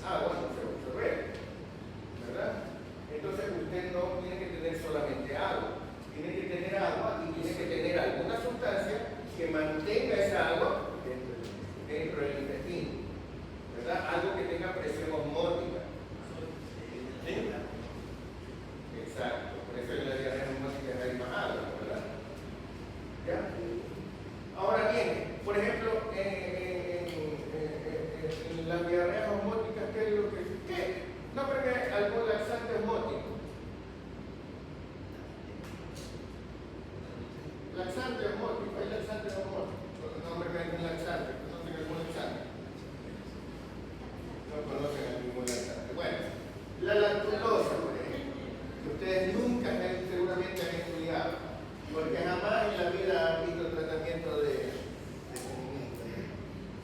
agua no se va a absorber, ¿verdad? Entonces usted no tiene que tener solamente agua, tiene que tener agua y tiene que tener alguna sustancia que mantenga esa agua dentro del intestino, ¿verdad? Algo que tenga presión osmótica. ¿Sí? Exacto, por eso en la diarrea osmótica hay más agua, ¿verdad? ¿Ya? Ahora bien, por ejemplo, en las diarreas osmóticas, ¿qué es lo que? ¿Qué? No, pero algún laxante osmótico. La lactulosa, por ejemplo, que ustedes nunca seguramente han estudiado, porque jamás en la vida han visto tratamiento de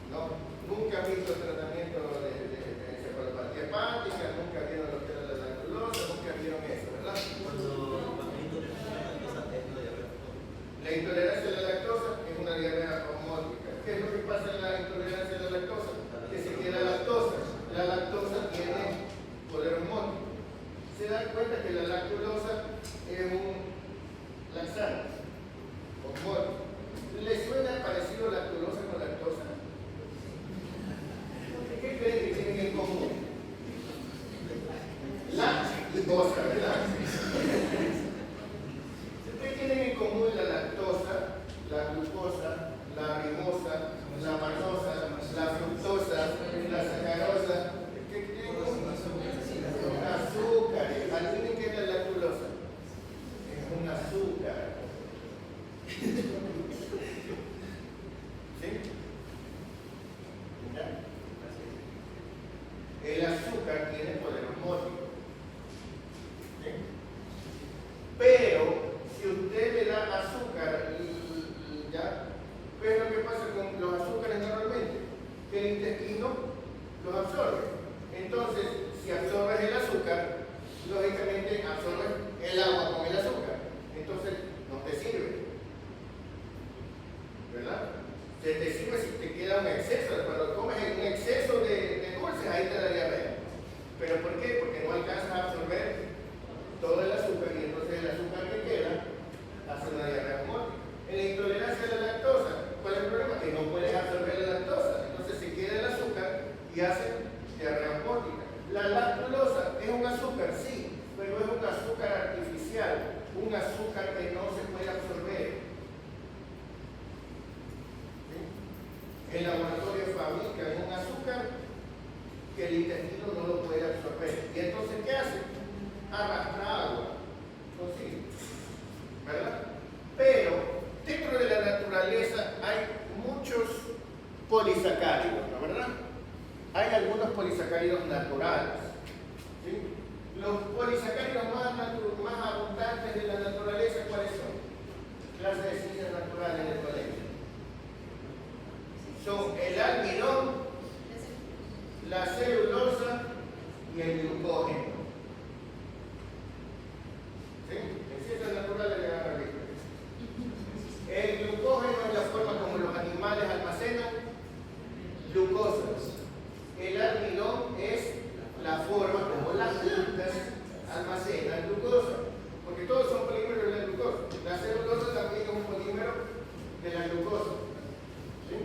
no, nunca han visto tratamiento de encefalopatía hepática, nunca vieron lo que era la lactulosa, nunca vieron eso, ¿verdad? La intolerancia a la lactosa es una diarrea osmótica. ¿Qué es lo que pasa en la intolerancia a la lactosa? Que se queda lactosa. La lactosa tiene poder osmótico. Se dan cuenta que la lactulosa es un laxante osmótico. ¿Le suena parecido lactulosa con lactosa? ¿Qué creen que tienen en común? Lactosa, ¿verdad? ¿Qué tienen en común la lactosa, la glucosa, la rimosa, la manosa, la fructosa, la sacarosa? ¿Qué tienen en común? Azúcares. ¿Adivinen qué es la lactulosa? Es un azúcar. ¿Sí? ¿Ya? El azúcar tiene poder osmótico. ¿Sí? Pero si usted le da azúcar, ¿ya? ¿Qué es lo que pasa con los azúcares normalmente? Que el intestino los absorbe. Entonces, si absorbes el azúcar, lógicamente absorbes el agua con el azúcar. Entonces, no te sirve. ¿Verdad? Se te sirve si te queda un exceso. Cuando comes un exceso de dulces, ahí te da diarrea. ¿Pero por qué? Porque no alcanzas a absorber todo el azúcar y entonces el azúcar que queda hace una diarrea osmótica. En la intolerancia a la lactosa, ¿cuál es el problema? Que no puedes absorber la lactosa. Entonces se queda el azúcar y hace diarrea osmótica. La lactulosa es un azúcar, sí, pero es un azúcar artificial, un azúcar que no se puede absorber. El laboratorio fabrica un azúcar que el intestino no lo puede absorber. ¿Y entonces qué hace? Arrastra agua. Consigue. ¿Verdad? Pero dentro de la naturaleza hay muchos polisacáridos, ¿no? ¿Verdad? Hay algunos polisacáridos naturales. ¿Sí? Los polisacáridos más abundantes de la naturaleza, ¿cuáles son? Clases de ciencias naturales en el colegio. Son el almidón, la celulosa y el glucógeno. ¿Sí? En ciencias naturales le van a ver. El glucógeno es la forma como los animales almacenan glucosas. El almidón es la forma como las plantas almacenan glucosa. Porque todos son polímeros de la glucosa. La celulosa también es un polímero de la glucosa. ¿Sí?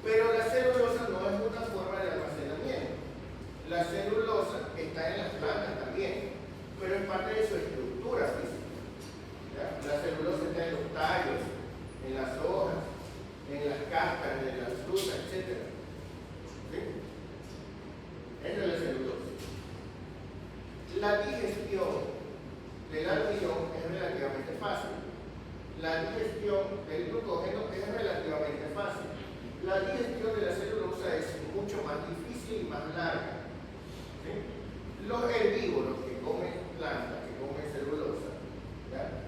Pero la celulosa no es una forma de almacenamiento. La celulosa está en las plantas también, pero es parte de su estructura física. ¿Ya? La celulosa está en los tallos, en las hojas, en las cáscaras de las frutas, etc. ¿Sí? Esa es la celulosa. La digestión del almidón es relativamente fácil. La digestión del glucógeno es relativamente fácil. La digestión de la celulosa es mucho más difícil y más larga. ¿Sí? Los herbívoros que comen plantas, que comen celulosa, ¿ya?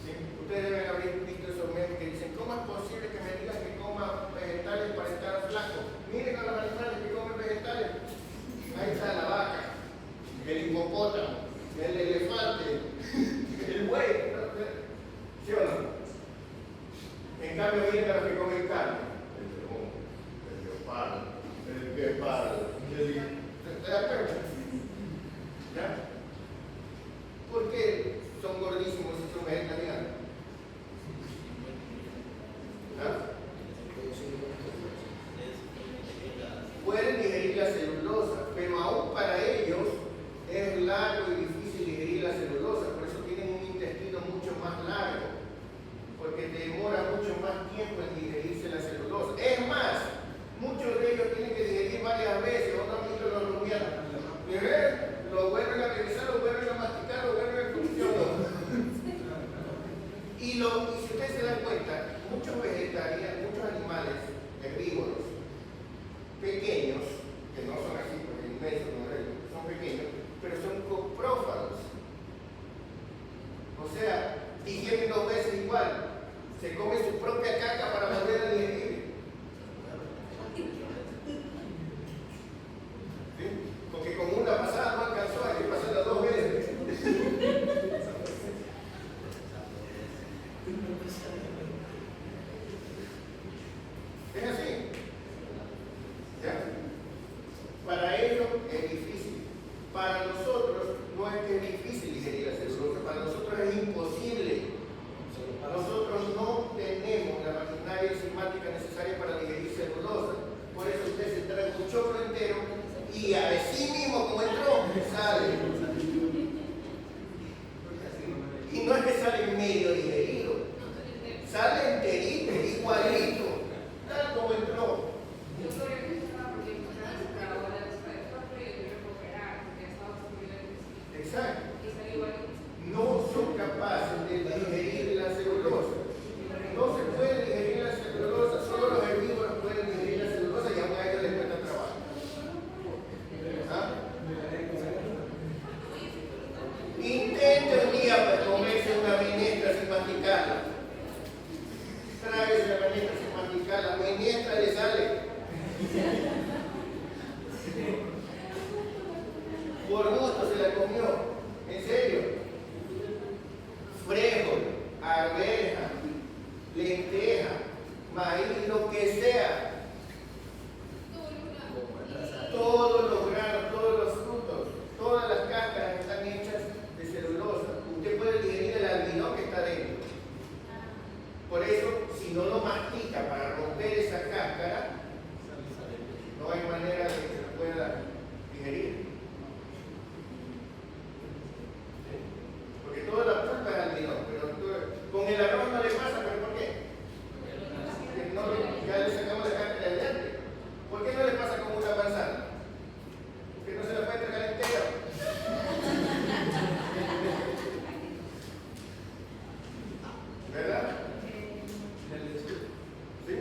¿Sí? Ustedes deben haber visto esos memes que dicen: ¿cómo es posible que me digan que coma vegetales para estar flaco? Miren a los animales que comen vegetales. Ahí está la vaca, el hipopótamo, el elefante, el buey. ¿Sí o no? En cambio, miren a los que comen carne. El guepardo, ¿te das cuenta? ¿Ya? ¿Por qué son gordísimos y son vegetarianos? ¿Ah? Pueden digerir la celulosa, pero aún para ellos es largo y difícil digerir la celulosa, por eso tienen un intestino mucho más largo, porque demora mucho más tiempo en digerirse la celulosa. Es más, muchos de ellos tienen que digerir varias veces. ¿No han visto los rumianos? Lo vuelven a revisar, lo vuelven a masticar, lo vuelven a funcionar. Y si ustedes se dan cuenta, muchos vegetarianos, muchos animales herbívoros pequeños, que no son así, porque inmensos, son pequeños, pero coprófalos. O sea, digieren 2 veces igual. Se come su propia caca para volver a digerir. ¿Sí? Porque con una pasada no alcanzó, hay que pasarla 2 veces. Es así. ¿Ya? Para ellos es difícil. Para nosotros no es que es difícil digerir la celulosa, para nosotros es imposible. Nosotros no tenemos la maquinaria enzimática necesaria para digerir celulosa. Por eso usted se trae un choclo entero y así mismo como entró, sale. Y no es que sale medio digerido, sale enterito, igualito, tal como entró. Exacto. No son capaces de digerir la celulosa. No se puede digerir la celulosa, solo los herbívoros pueden digerir la celulosa y aún a ellos les cuesta trabajo. ¿Ah? Intente un día para comerse una menestra sin masticarla. Tráguese la menestra sin masticarla, la menestra le sale. Por gusto se la comió. ¿En serio? Frijol, arveja, lenteja, maíz, lo que sea. Todos los granos, todos los frutos, todas las cáscaras están hechas de celulosa. Usted puede digerir el almidón que está dentro. Por eso, si no lo mastica para romper esa cáscara, no hay manera de que se lo pueda digerir. Porque toda la pulpa es almidón, pero con el arroz no le pasa, ¿pero por qué? Porque ya le sacamos la cáscara de antes. ¿Por qué no le pasa con una manzana? Porque no se la puede tragar entera. ¿Verdad? ¿Sí?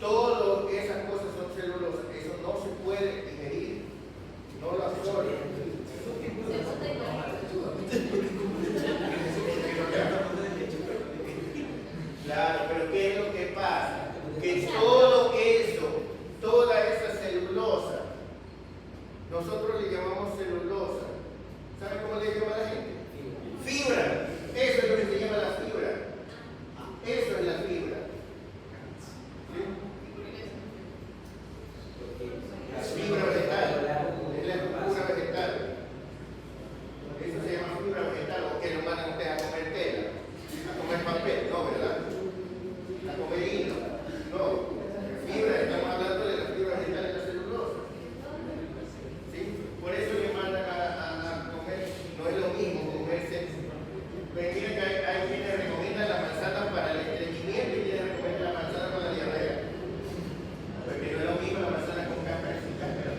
Todas esas cosas son celulosas, eso no se puede digerir, no lo absorbe. Claro, pero ¿qué es lo que pasa? Que todo eso, toda esa celulosa, nosotros le llamamos celulosa. ¿Sabe cómo le llama la gente? Fibra. Eso es lo que se llama la fibra. Eso es la fibra. ¿Sí? La fibra vegetal. Es la fibra vegetal. Eso se llama fibra vegetal, o que lo mandan ustedes a comer tela, a comer papel, no, ¿verdad? A comer hilo, no. Fibra, estamos hablando de la fibra vegetal de la celulosa. ¿Sí? Por eso le mandan a comer, no es lo mismo comerse. Pues miren que hay quienes recomiendan la manzana para el estreñimiento y quienes recomiendan la manzana para la diarrea. Porque no es lo mismo la manzana con cáscara y sin cáscara.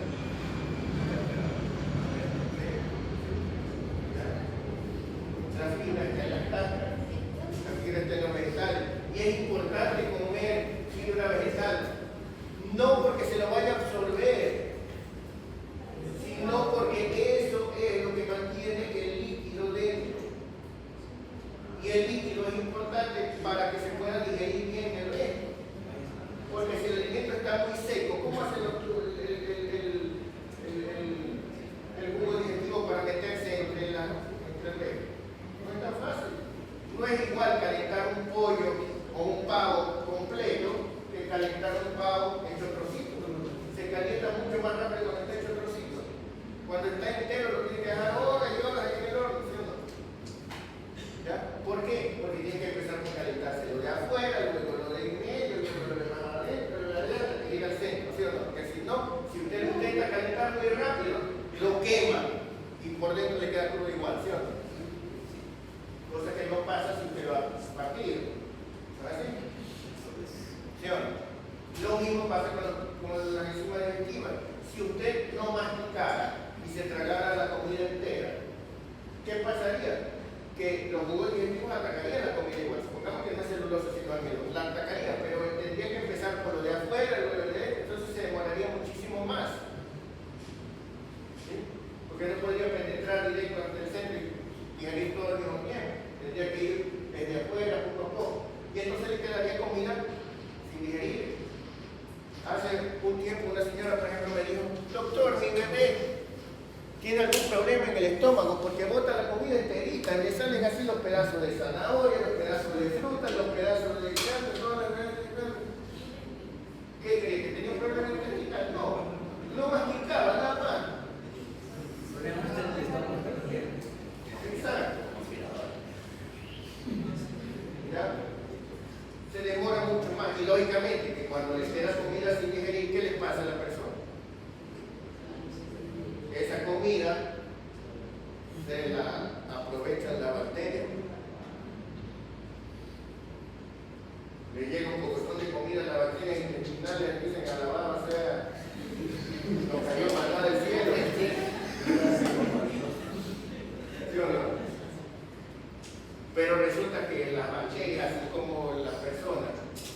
La fibra está en las cáscaras, la fibra está en los vegetales. Y es importante comer fibra vegetal, no porque se lo vaya a absorber, sino porque eso es lo que mantiene el líquido dentro. Y el líquido es importante para que se pueda digerir bien el resto. Porque si el alimento está muy seco, ¿cómo hace el jugo digestivo para meterse entre el resto? No es tan fácil. No es igual calentar un pollo o un pavo completo que calentar un pavo hecho trocitos. Se calienta mucho más rápido cuando está hecho trocitos. Cuando está entero lo tiene que dejar horas y horas en el horno, ¿sí o no? ¿Ya? ¿Por qué? Porque tiene que empezar por calentarse lo de afuera, luego lo de en medio, luego lo de más adentro, lo de adentro, y llega al centro, ¿sí o no? Porque si no, si usted lo intenta calentar muy rápido, lo quema y por dentro le queda crudo igual, ¿sí o no? Cosa que no pasa si usted lo ha partido. ¿No es así? ¿Sí o no? Lo mismo pasa con las enzimas digestivas. Si usted no masticara y se tragara la comida entera, ¿qué pasaría? Que los jugos digestivos atacarían la comida igual. Supongamos que no es celulosa sino almidón, la atacaría, pero tendría que empezar por lo de afuera, lo de dentro, entonces se demoraría muchísimo más. ¿Sí? Porque no podría penetrar directo hasta el centro y digerir todo al mismo tiempo. Tendría que ir desde afuera, poco a poco. Y entonces le quedaría comida sin digerir. Hace un tiempo una señora, por ejemplo, me dijo: doctor, mi bebé tiene algún problema en el estómago porque bota la comida enterita, le salen así los pedazos de zanahoria, los pedazos de fruta, los pedazos de carne, todas las veces. ¿Qué cree? ¿Que tenía un problema intestinal? No masticaba nada más. Exacto. ¿Ya? Se demora mucho más y lógicamente que cuando le queda comida sin digerir, ¿qué le pasa a la persona? Esa comida se la aprovechan la bacteria. Le llega un pocotón de comida a la bacteria intestinal y le dicen: alabado sea, nos cayó maná del cielo. ¿Sí o no? Pero resulta que las bacterias, así como las personas,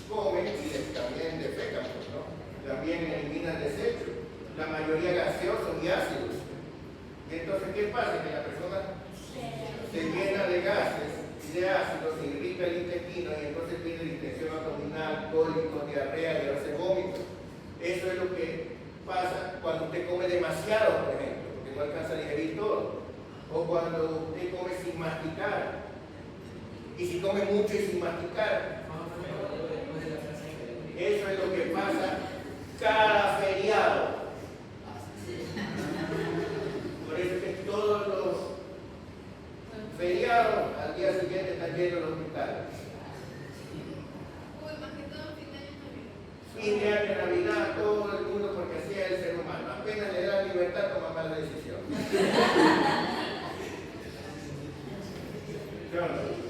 comen y también defecan, ¿no? También eliminan desechos, la mayoría gaseosos y ácidos. Y entonces, ¿qué pasa? Que la persona se llena de gases y de ácidos, se irrita el intestino y entonces tiene distensión abdominal, cólicos, diarrea y a veces vómitos. Eso es lo que pasa cuando usted come demasiado, por ejemplo, porque no alcanza a digerir todo. O cuando usted come sin masticar. Y si come mucho y sin masticar. Eso es lo que pasa cada feriado. Por eso es que todos los feriados al día siguiente están llenos los hospitales. Uy, más que todo fin de año Navidad. Fin de año, Navidad, todo el mundo, porque así es el ser humano. Apenas le da libertad, toma mala decisión. ¿Sí o no?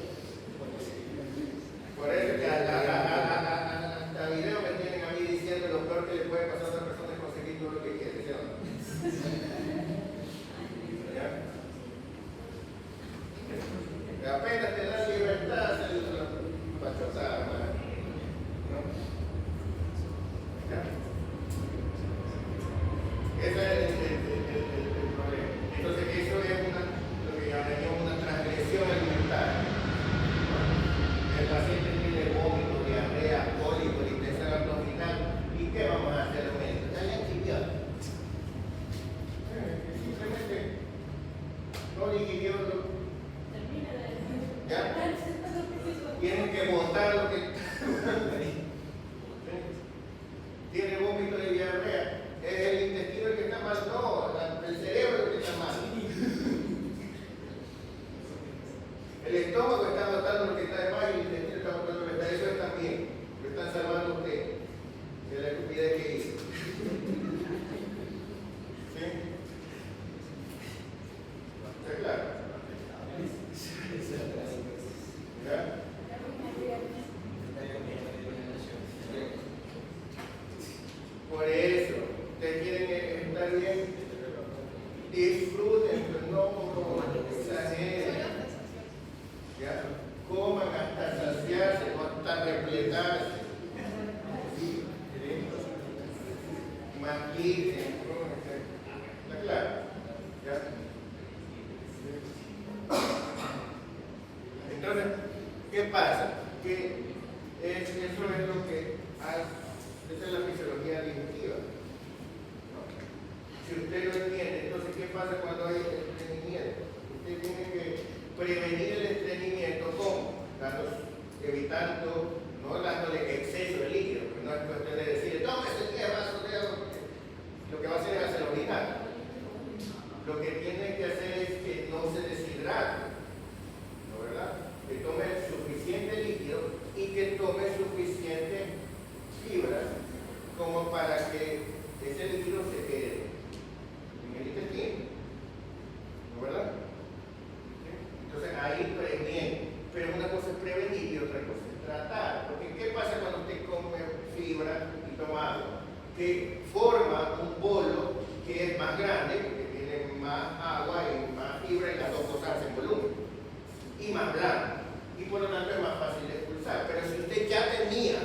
Por eso que hasta video me tienen a mí diciendo lo peor que le puede pasar a una persona es conseguir todo lo que quiere, ¿sí o no? ¿Ya? Apenas te da libertad, se la pachotada, ¿no? ¿Ya? Ese es el problema. Entonces eso es lo que llamaríamos una transgresión alimentaria. El paciente tiene vómito, diarrea, cólico, distensión abdominal. ¿Y qué vamos a hacer los médicos? Dale antibióticos. Simplemente no digirió lo. ¿Ya? Tienen que botar lo que. Tiene vómito y diarrea. ¿Es el intestino el que está mal? No, el cerebro el que está mal. El estómago está botando lo que está de más y el intestino está botando lo que está. Eso está bien. Lo están salvando usted de la estupidez que hizo. ¿Sí? ¿Está claro? ¿Ya? Por eso, ustedes quieren estar bien, disfruten, pero no exageren. ¿Ya? Coman hasta saciarse, hasta repletarse. Mastiquen. ¿Está claro? ¿Ya? Entonces, ¿qué pasa? Que eso es lo que hace. Esa es la fisiología digestiva. ¿No? Si usted lo entiende, entonces, ¿qué pasa cuando hay estreñimiento? Usted tiene que prevenir el estreñimiento, ¿cómo? Evitando, no dándole exceso de líquido, porque no es cuestión de decirle: tómese 10 vasos de agua, porque lo que va a hacer es hacer orinar. Lo que tiene que hacer es que no se deshidrate, ¿no, verdad? Que tome suficiente líquido y que tome suficiente fibras como para que ese líquido se quede en el intestino, ¿no, verdad? Entonces ahí previene, pero una cosa es prevenir y otra cosa es tratar. Porque ¿qué pasa cuando usted come fibra y toma agua? Que forma un bolo que es más grande, porque tiene más agua y más fibra y las dos cosas hacen volumen, y más blando, y por lo tanto es más fácil de expulsar. Pero si usted ya tenía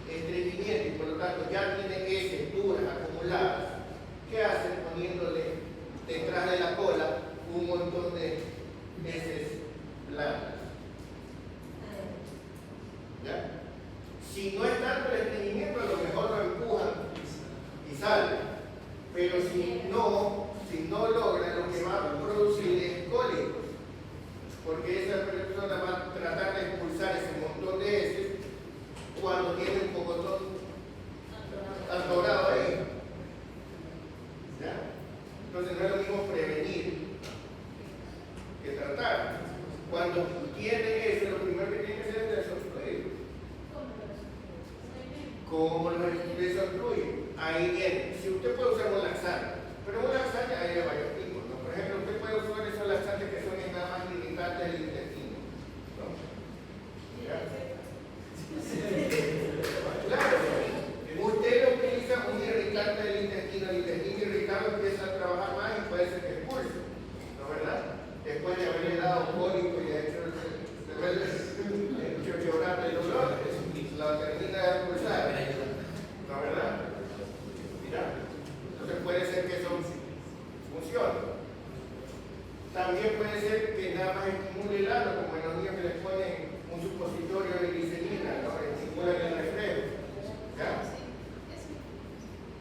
estreñimiento y por lo tanto ya tiene heces duras acumuladas, ¿qué hace poniéndole detrás de la cola un montón de heces blancas. ¿Ya? Si no es tanto el estreñimiento, a lo mejor lo empujan y sale. Pero si no logra, lo que va a producir es cólicos. Porque esa persona va a tratar de expulsar ese montón de heces cuando tiene un pocotón atorado ahí. ¿Ya? Entonces no es lo mismo prevenir que tratar. Cuando tiene eso, lo primero que tiene que hacer es desobstruir. ¿Cómo lo desobstruye? Ahí viene. Si usted puede usar un laxante, pero un laxante hay de varios tipos, ¿no? Por ejemplo, usted puede usar esos laxantes que son nada más irritantes del intestino, ¿no? ¿Ya? Claro, usted lo utiliza un irritante del intestino, el intestino irritado empieza a trabajar más y puede ser que expulse, ¿no es verdad? Después de haberle dado cólico y hecho llorar de dolor, la termina de expulsar, ¿no es verdad? Mira, entonces puede ser que eso funcione. También puede ser que nada más estimule el ano, como en los niños que les ponen un supositorio de glicerina, ¿no? Estimulan el reflejo. ¿Ya?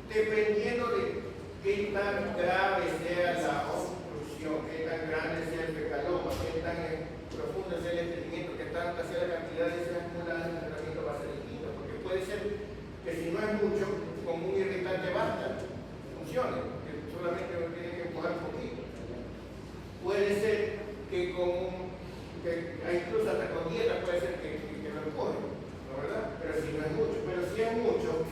Dependiendo de qué tan grave sea la obstrucción, qué tan grande sea el fecaloma, qué tan profundo sea el estreñimiento, qué tanta sea la cantidad de esas acumuladas, el tratamiento va a ser distinto. Porque puede ser que si no es mucho, con un irritante basta, funcione, que solamente lo tiene que empujar un poquito. Puede ser que incluso hasta con dieta puede ser que lo empuje, ¿no es verdad? Pero si no es mucho. Pero si es mucho,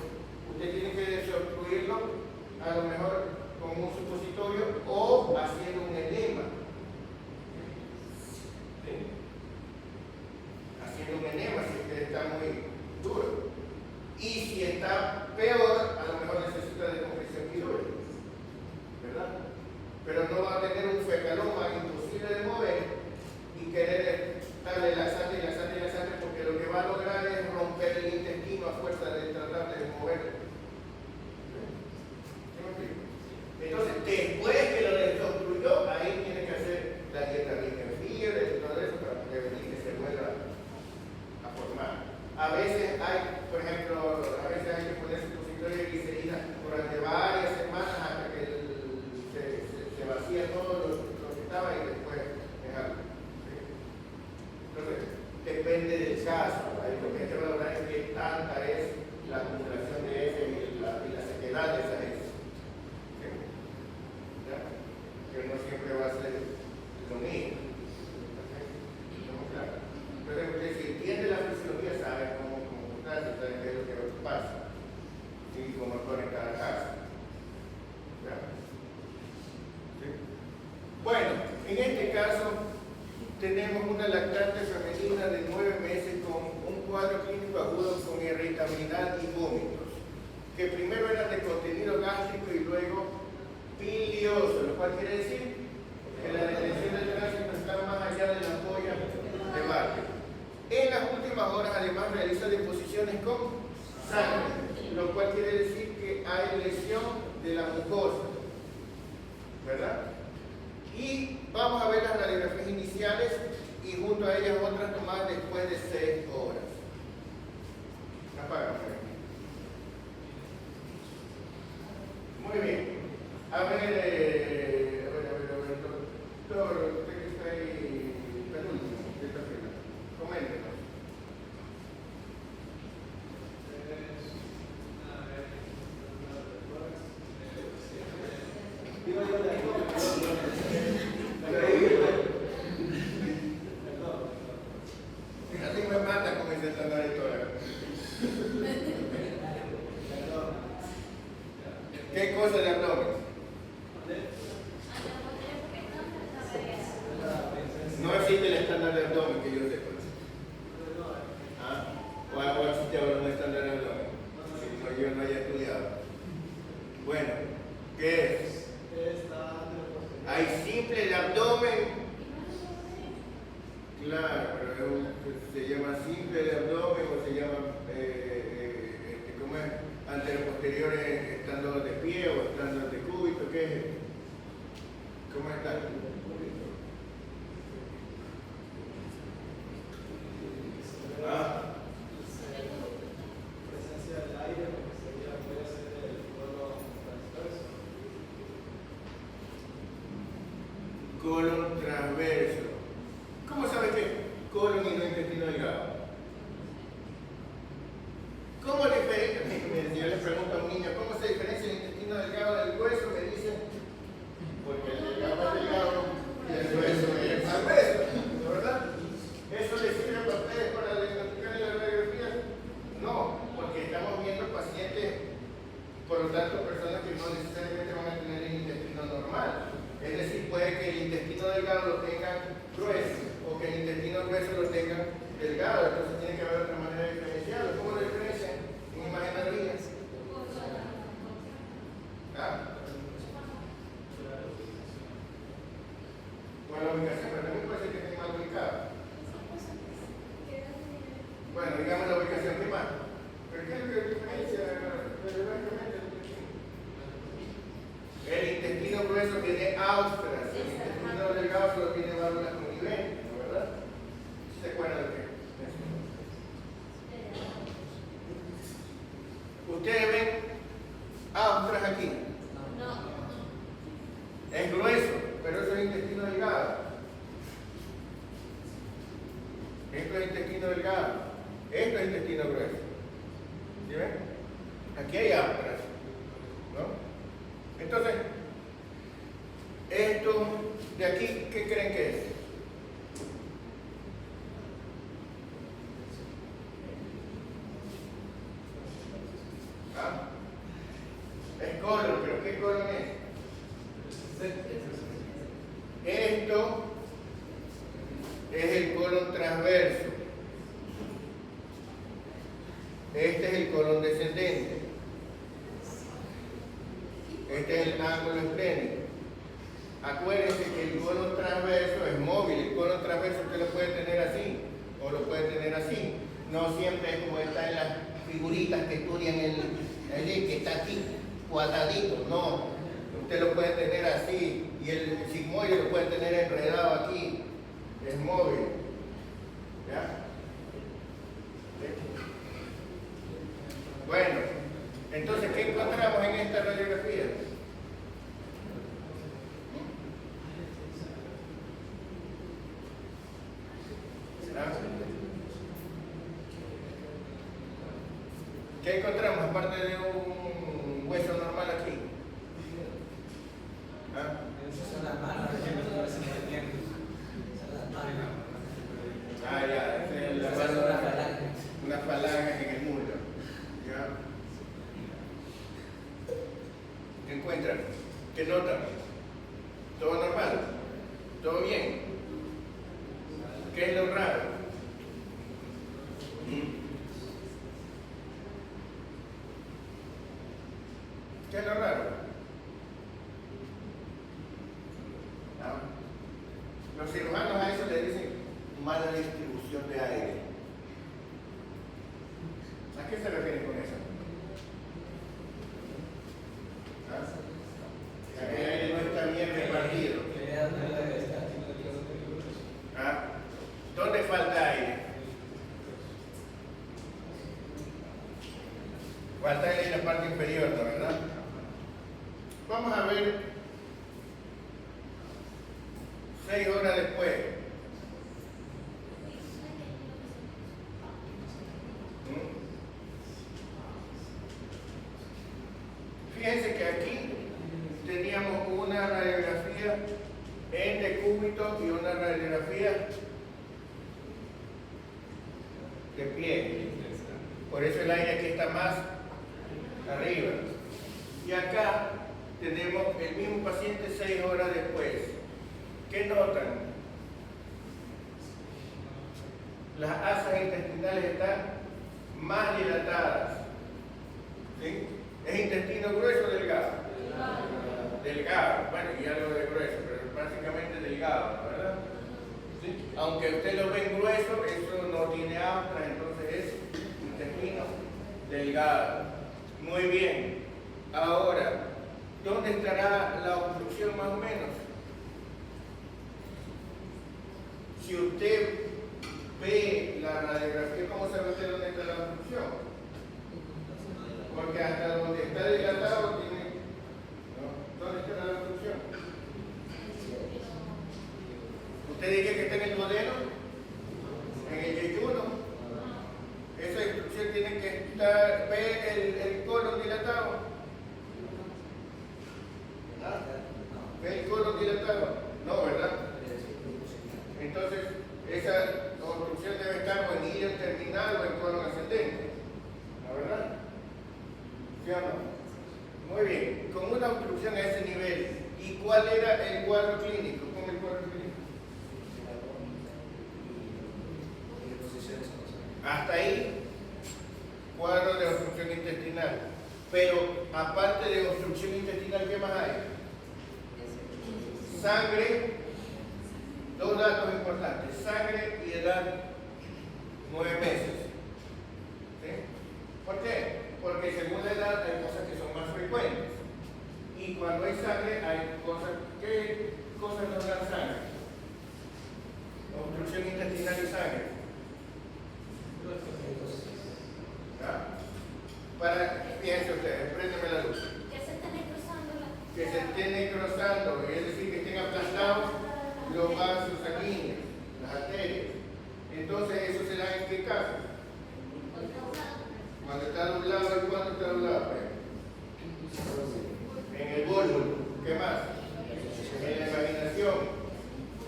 usted tiene que desobstruirlo, a lo mejor con un supositorio o haciendo un enema. ¿Sí? Haciendo un enema si usted está muy duro. Y si está peor, a lo mejor necesita de compresión quirúrgica, ¿verdad? Pero no va a tener un fecaloma imposible de mover y querer darle laxante, porque lo que va a lograr es romper el intestino a fuerza de tratar de moverlo. Entonces, después que lo desobstruyó, ahí tiene que hacer la dieta rica en fibra y todo eso para prevenir que se vuelva a formar. A veces hay, por ejemplo, que poner supositorio de glicerina durante varias semanas hasta que se vacía todo lo que estaba y después dejarlo. ¿Sí? Entonces, depende del caso. Ahí lo que hay que valorar es qué tanta es la acumulación de heces y la sequedad de esas heces. ¿Sí? ¿Ya? Que no siempre va a ser lo mismo. ¿Estamos claros? Entonces, usted si entiende la fisiología sabe cómo comportarse, sabe qué es lo que pasa y cómo actuar en cada caso. ¿Ya? ¿Sí? Bueno, en este caso tenemos una lactante femenina de 9 meses con un cuadro clínico agudo con irritabilidad y vómitos, que primero eran de contenido gástrico y luego bilioso, lo cual quiere decir que la detención del tránsito está más allá de la ampolla de Barker. En las últimas horas además realiza deposiciones con sangre, lo cual quiere decir que hay lesión de la mucosa, ¿verdad? Y vamos a ver las radiografías iniciales y junto a ellas otras tomadas después de 6 horas. Apágame. Muy bien. A ver, doctor, usted que está ahí, penúltimo, de esta fila. Coméntenos. Así me mata con ese estándar de tórax. ¿Qué cosa de abdomen? No existe el estándar de abdomen que yo sepa. ¿Ah? ¿O existe ahora un estándar de abdomen? Si yo no haya estudiado. Bueno, ¿qué es? Hay simple el abdomen. Claro, pero se llama simple el abdomen o se llama, ¿cómo es? Anteroposteriores estando de pie o estando de cúbito, ¿qué es? ¿Cómo está? Presencia del aire, porque puede ser el colon transverso. Colon transverso. ¿Cómo sabes que colon y no intestino delgado? ¿Cómo diferencia? Yo le pregunto a un niño, ¿cómo se diferencia el intestino delgado del grueso? Me dicen, porque el delgado es delgado y el grueso es más grueso, ¿no, verdad? ¿Eso le sirve para ustedes para diagnosticar en la radiografía? No, porque estamos viendo pacientes, por lo tanto, personas que no necesariamente van a tener el intestino normal. Es decir, puede que el intestino delgado lo tengan grueso o que el intestino grueso lo tengan delgado. Entonces tiene que haber otra manera de diferenciarlo. ¿Cómo lo diferencian? En imagenología. ¿Ah? Con la ubicación, pero también puede ser que esté mal ubicado. Bueno, digamos la ubicación, ¿qué más? ¿Pero qué es lo que diferencia relevante el intestino? El intestino grueso tiene áustras, el intestino delgado solo tiene válvulas coniventes, ¿no, verdad? ¿Se acuerdan de qué? Ustedes ven áustras aquí. Es grueso, pero eso es intestino delgado. Esto es intestino delgado. Esto es intestino grueso. ¿Sí ven? Aquí hay áustras, ¿no? Entonces, esto de aquí, ¿qué creen que es? ¿Ah? Es colon, pero ¿qué colon es? Esto es el colon transverso. Este es el colon descendente. Este es el ángulo esplénico. Acuérdense que el colon transverso es móvil. El colon transverso usted lo puede tener así o lo puede tener así. No siempre es como está en las figuritas que estudian que está aquí, cuadradito. No, usted lo puede tener así y el sigmoide lo puede tener enredado aquí. Es móvil. ¿Ya? Bueno, entonces, ¿qué encontramos en esta radiografía? ¿Qué encontramos aparte de un hueso normal aquí? ¿Ah? Son las manos, Ah, ya, es la mano, unas falanges en el muslo. ¿Ya? ¿Qué encuentran? ¿Qué notan? ¿Todo normal? ¿Todo bien? ¿Qué es lo raro? ¿Qué es lo raro? ¿No? Los cirujanos a eso le dicen mala distribución de aire. ¿A qué se refiere con eso? ¿Ah? El aire no está bien repartido. ¿Ah? ¿Dónde falta aire? Falta aire en la parte inferior, ¿no, verdad? Vamos a ver 6 horas después. Fíjense que aquí teníamos una radiografía en decúbito y una radiografía de pie. Por eso el aire aquí está más arriba. Y acá tenemos el mismo paciente 6 horas después. ¿Qué notan? Las asas intestinales están más dilatadas. ¿Sí? ¿Es intestino grueso o delgado? Delgado. Bueno, y algo de grueso, pero básicamente delgado, ¿verdad? ¿Sí? Aunque usted lo ve grueso, eso no tiene astra, entonces es intestino delgado. Muy bien. Ahora, ¿dónde estará la obstrucción más o menos? si usted ve la radiografía, ¿cómo sabe usted dónde está la obstrucción? Porque hasta donde está dilatado tiene... ¿no? ¿Dónde está la obstrucción? ¿Usted dice que está en el modelo? ¿En el yeyuno? Esa obstrucción tiene que estar... ¿Ve el colon dilatado? ¿Ah? ¿Ve el colon dilatado? No, ¿verdad? Entonces, esa obstrucción debe estar o en hilo terminal o en colon ascendente. ¿La verdad? ¿Sí o no? Muy bien. Con una obstrucción a ese nivel, ¿y cuál era el cuadro clínico? ¿Cómo el cuadro clínico? Hasta ahí, cuadro de obstrucción intestinal. Pero, aparte de obstrucción intestinal, ¿qué más hay? Sangre, dos datos importantes, sangre y edad 9 meses. ¿Sí? ¿Por qué? Porque según la edad hay cosas que son más frecuentes. Y cuando hay sangre hay cosas, ¿qué cosas nos dan sangre? Obstrucción intestinal y sangre. ¿Ah? Fíjense ustedes, préndeme la luz. Que se estén cruzando la... Que se estén necrosando, es decir, que estén aplastados los vasos sanguíneos, las arterias. Entonces, ¿eso se da en qué caso? Cuando está doblado, ¿y cuándo está doblado? En el bólvulo. ¿Qué más? En la imaginación,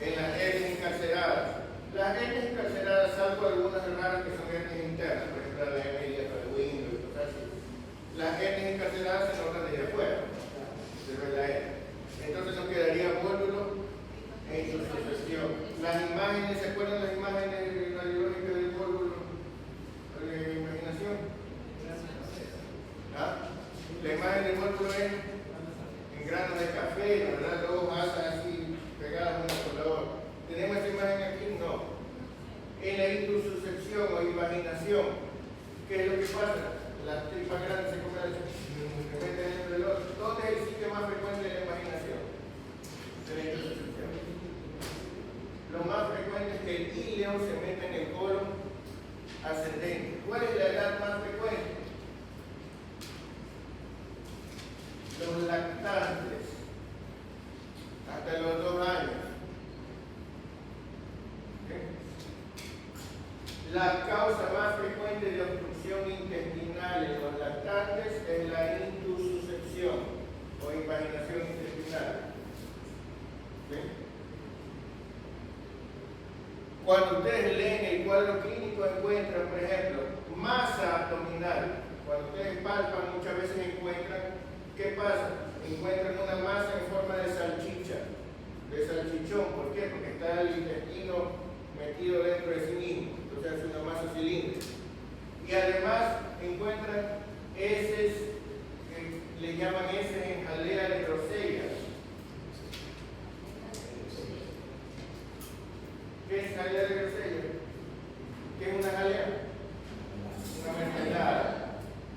en las hernias encarceradas. Las hernias encarceradas, salvo algunas raras que son hernias internas, por ejemplo, la hernia de Windows y cosas así. Las hernias encarceradas se notan desde afuera, desde la hernia. Entonces nos quedaría bólvulo e insuficiencia. Las imágenes, ¿se acuerdan las imágenes radiológicas del bólvulo de imaginación? ¿Ah? La imagen del bólvulo es en granos de café, ¿verdad? Dos masas así pegadas una con la otra. ¿Tenemos esa imagen aquí? No. En la intususcepción o imaginación, ¿qué es lo que pasa? Las tripas grandes se meten dentro del otro. ¿Dónde es el sitio más frecuente de la imaginación? De la intususcepción. Lo más frecuente es que el íleo se meta en el colon ascendente. ¿Cuál es la edad más frecuente? Los lactantes, hasta los 2 años. La causa más frecuente de obstrucción intestinal en los lactantes es la intususcepción o invaginación intestinal. ¿Sí? Cuando ustedes leen el cuadro clínico encuentran, por ejemplo, masa abdominal. Cuando ustedes palpan muchas veces encuentran, ¿qué pasa? Encuentran una masa en forma de salchicha, de salchichón. ¿Por qué? Porque está el intestino metido dentro de sí mismo. Entonces es una masa cilíndrica. Y además encuentran heces, que le llaman heces en jalea de grosella. ¿Qué es jalea de grosella? ¿Qué es una jalea? Una mermelada.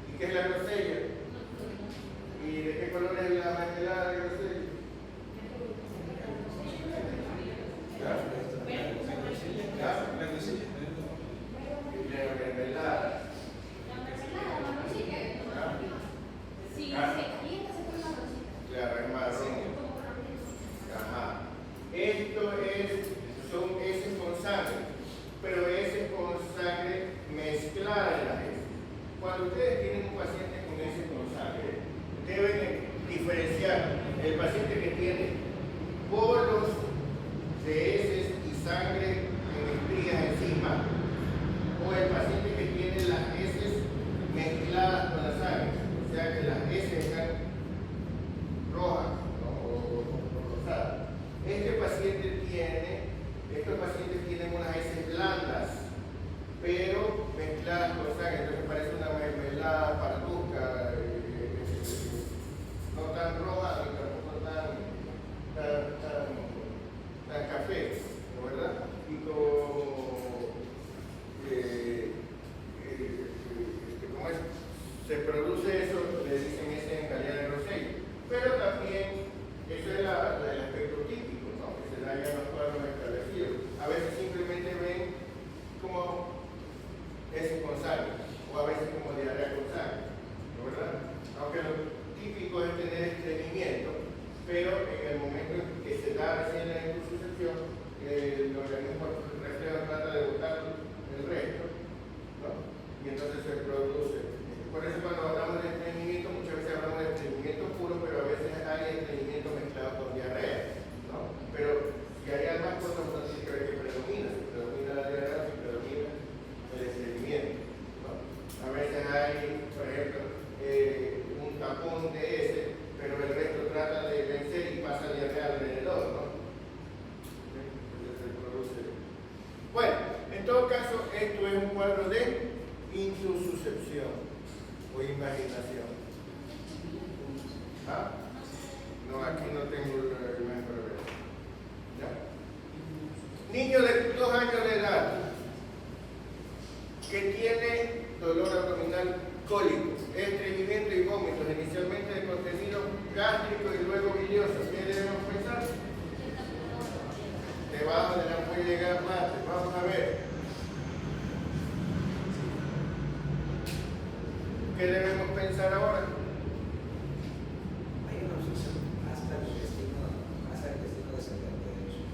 ¿Y qué es la grosella? ¿Y de qué color es la mermelada de grosella? La mermelada. Sí, se calienta, se pone marroncita. Claro, es marrón. Ajá. Esto son heces con sangre, pero heces con sangre mezclada en las heces. Cuando ustedes tienen un paciente con heces con sangre, deben diferenciar el paciente que tiene bolos de heces y sangre en estrías encima, o el paciente que tiene las heces mezcladas con la sangre, o sea que las heces están rojas, ¿no? o rosadas. Estos pacientes tienen unas heces blandas, pero mezcladas con sangre, entonces parece una mermelada parduzca, no tan roja ni tampoco tan pero en el momento en que se da recién la intususcepción, el organismo reflejo trata de botar el resto, ¿no? Y entonces se produce. Por eso cuando hablamos de estreñimiento, muchas veces hablamos de estreñimiento puro, pero a veces hay estreñimiento mezclado con diarrea, ¿no? Pero si hay ambas cosas, entonces hay que ver qué predomina. Si predomina la diarrea, si predomina el estreñimiento, ¿no? A veces hay, por ejemplo, un tapón de ese, pero el resto trata de vencer y pasa diarrea alrededor, ¿no? Entonces se produce. Bueno, en todo caso, esto es un cuadro de intususcepción o imaginación. ¿Ah? No, aquí no tengo el mejor. ¿Ya? Niño de 2 años de edad que tiene dolor abdominal cólico, estreñimiento y vómitos, inicialmente de contenido gástrico y luego bilioso. ¿Qué debemos pensar? Debajo de la puede llegar mate. Vamos a ver. ¿Qué debemos pensar ahora? Hay una obsesión hasta el intestino descendente, de hecho.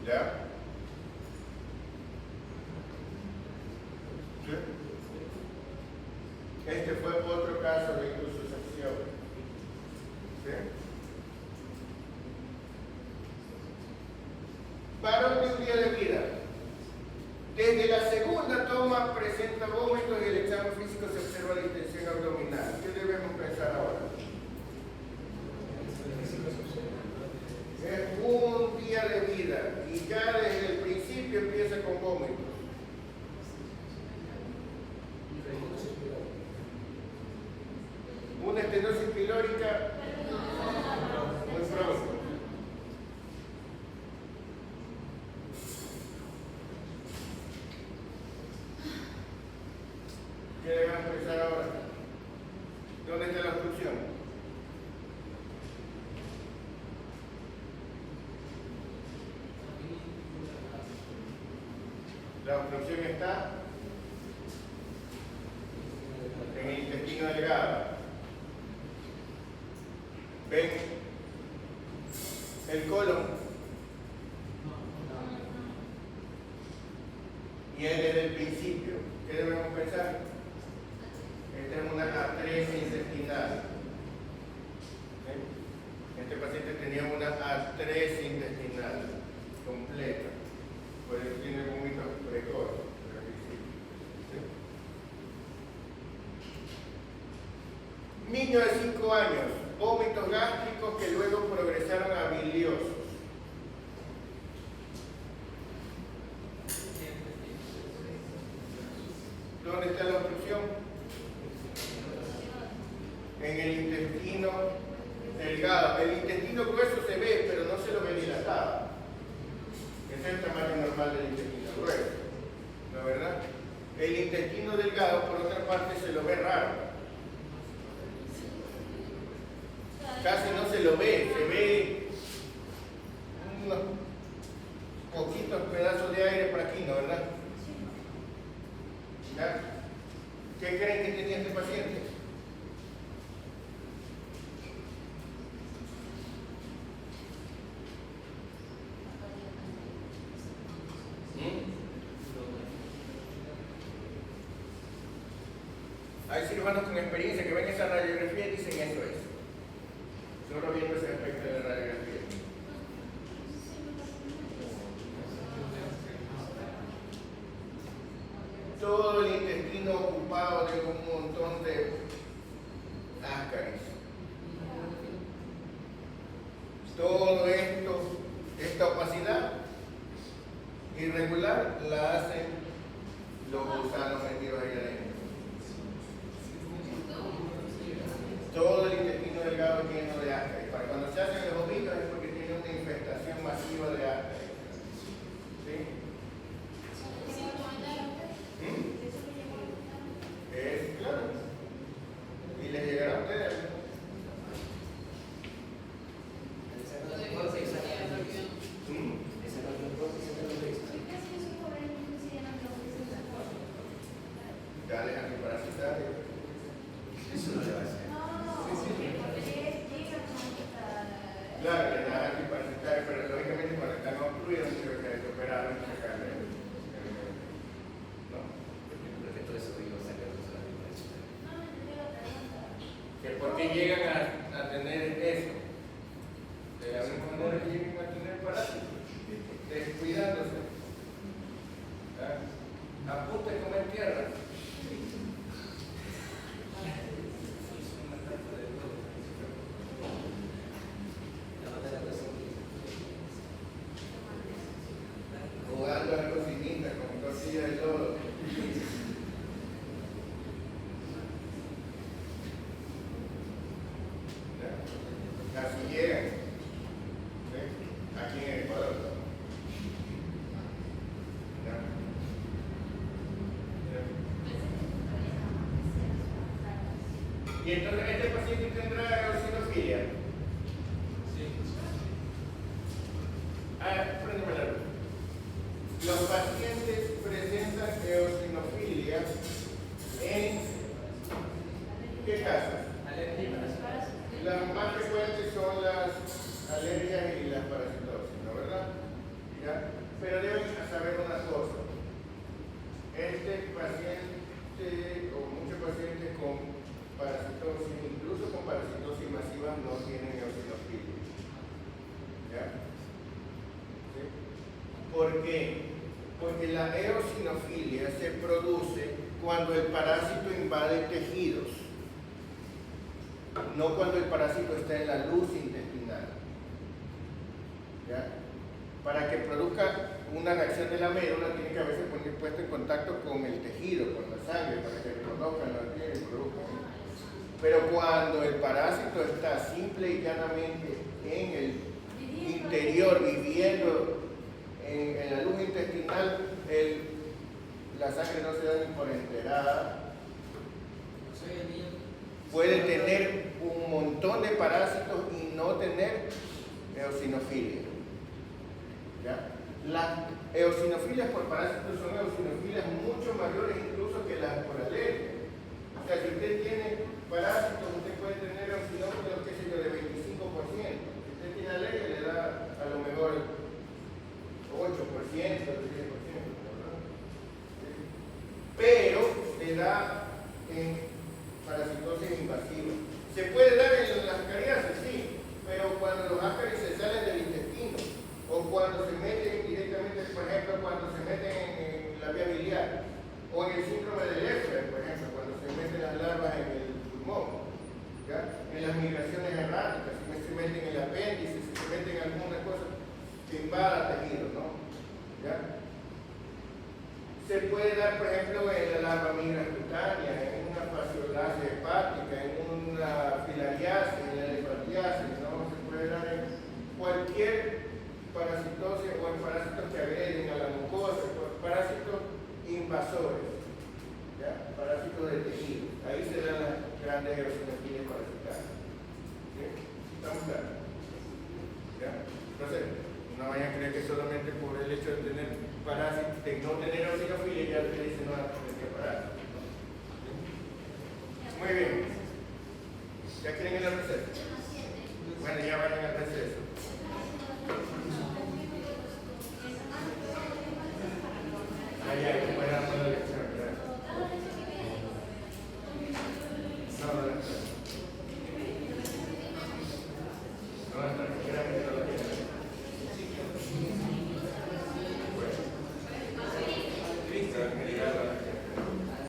¿Ya? ¿Sí? Este fue otro caso de intususcepción. ¿Sí? Varón de un día de vida. Desde la segunda toma presenta vómitos y el examen físico se observa distensión abdominal. ¿Qué debemos pensar ahora? Es un día de vida y ya desde el principio empieza con vómitos. Una estenosis pilórica muy pronto. ¿Qué debemos pensar ahora? ¿Dónde está la obstrucción? La obstrucción está en el intestino delgado. ¿Ven? El colon. Y es desde el principio. ¿Qué debemos pensar? Esta es una atresia intestinal. ¿Sí? Este paciente tenía una atresia intestinal completa. Por eso tiene vómitos precoces. ¿Sí? Niño de 5 años, vómitos gástricos que luego progresaron a biliosos. ¿Dónde está la obstrucción? En el intestino delgado. El intestino grueso se ve, pero no se lo ve dilatado. Ese es el tamaño normal del intestino grueso, ¿no es verdad? El intestino delgado, por otra parte, se lo ve raro. Casi no se lo ve, se ve unos poquitos pedazos de aire por aquí, ¿no es verdad? ¿Ya? ¿Qué creen que tenía este paciente? Hay cirujanos con experiencia que ven esa radiografía y dicen eso es. Solo viendo ese aspecto de la radiografía. Todo el intestino ocupado de un montón de ascaris. Todo esto, esta opacidad irregular la hacen los gusanos metidos ahí adentro. Todo el intestino delgado lleno de ascaris. Para cuando se hacen los vómitos es porque tiene una infestación masiva de ascaris. ¿Sí? Claro. Y les llegará a ustedes. Ese para sacarle ¿no? Porque todo eso digo, sacar de la vida. No, me entendí la pregunta. Que por qué llegan a tener eso. De la misma manera que llegan a tener parásitos, descuidándose. ¿Ah? A punto de comer tierra. Jugando a la cocinita con tortilla de lodo. ¿Ya? Así llegan. ¿Sí? Aquí en Ecuador. ¿Ya? ¿Ya? Y entonces este paciente tendrá eosinofilia. Préndeme la luz. Los pacientes presentan eosinofilia en ¿qué casos? Las más frecuentes son las alergias y las parasitosis, ¿no verdad? ¿Ya? Pero deben saber una cosa. Este paciente o muchos pacientes con parasitosis, incluso con parasitosis masiva, no tienen eosinofilia. ¿Ya? ¿Sí? ¿Por qué? Porque la eosinofilia se produce cuando el parásito invade tejidos, no cuando el parásito está en la luz intestinal. ¿Ya? Para que produzca una reacción de la médula, tiene que haberse puesto en contacto con el tejido, con la sangre, para que reconozcan la piel y produzcan. Pero cuando el parásito está simple y llanamente en el interior, viviendo en la luz intestinal, la sangre no se da ni por enterada. Puede tener un montón de parásitos y no tener eosinofilia. ¿Ya? Las eosinofilias por parásitos son eosinofilias mucho mayores incluso que las por alergia. O sea, si usted tiene parásitos, usted puede tener eosinófilos, qué sé yo, de 25%. Si usted tiene alergia, le da a lo mejor 8%, 10%, ¿verdad? Pero le da en parasitosis invasiva. Se puede dar en las cariáceas, sí, pero cuando los ácaros se salen del intestino o cuando se meten directamente, por ejemplo, cuando se meten en la vía biliar o en el síndrome de Leffler, por ejemplo, cuando se meten las larvas en el pulmón, ¿ya? En las migraciones erráticas, se meten en el apéndice, se meten en alguna cosa que invada tejidos, ¿no? ¿Ya? Se puede dar, por ejemplo, en la larva migra cutánea, en una fasciolasis hepática, en una filariasis, en la elefantiasis, ¿no? Se puede dar en cualquier parasitosis o en parásitos que agreden a la mucosa, parásitos invasores, ¿ya? Parásitos de tejido. Ahí se dan las grandes eosinofilias parasitarias. ¿Sí? ¿Estamos claros? ¿Ya? Entonces, no vayan a creer que solamente por el hecho de tener parásitos, de no tener eosinofilia, ya te dicen no vas a tener parásitos. Muy bien. ¿Ya quieren ir al receso? Bueno, ya vayan al receso. Ya, buena lección, gracias. No, no, no. No, no, no.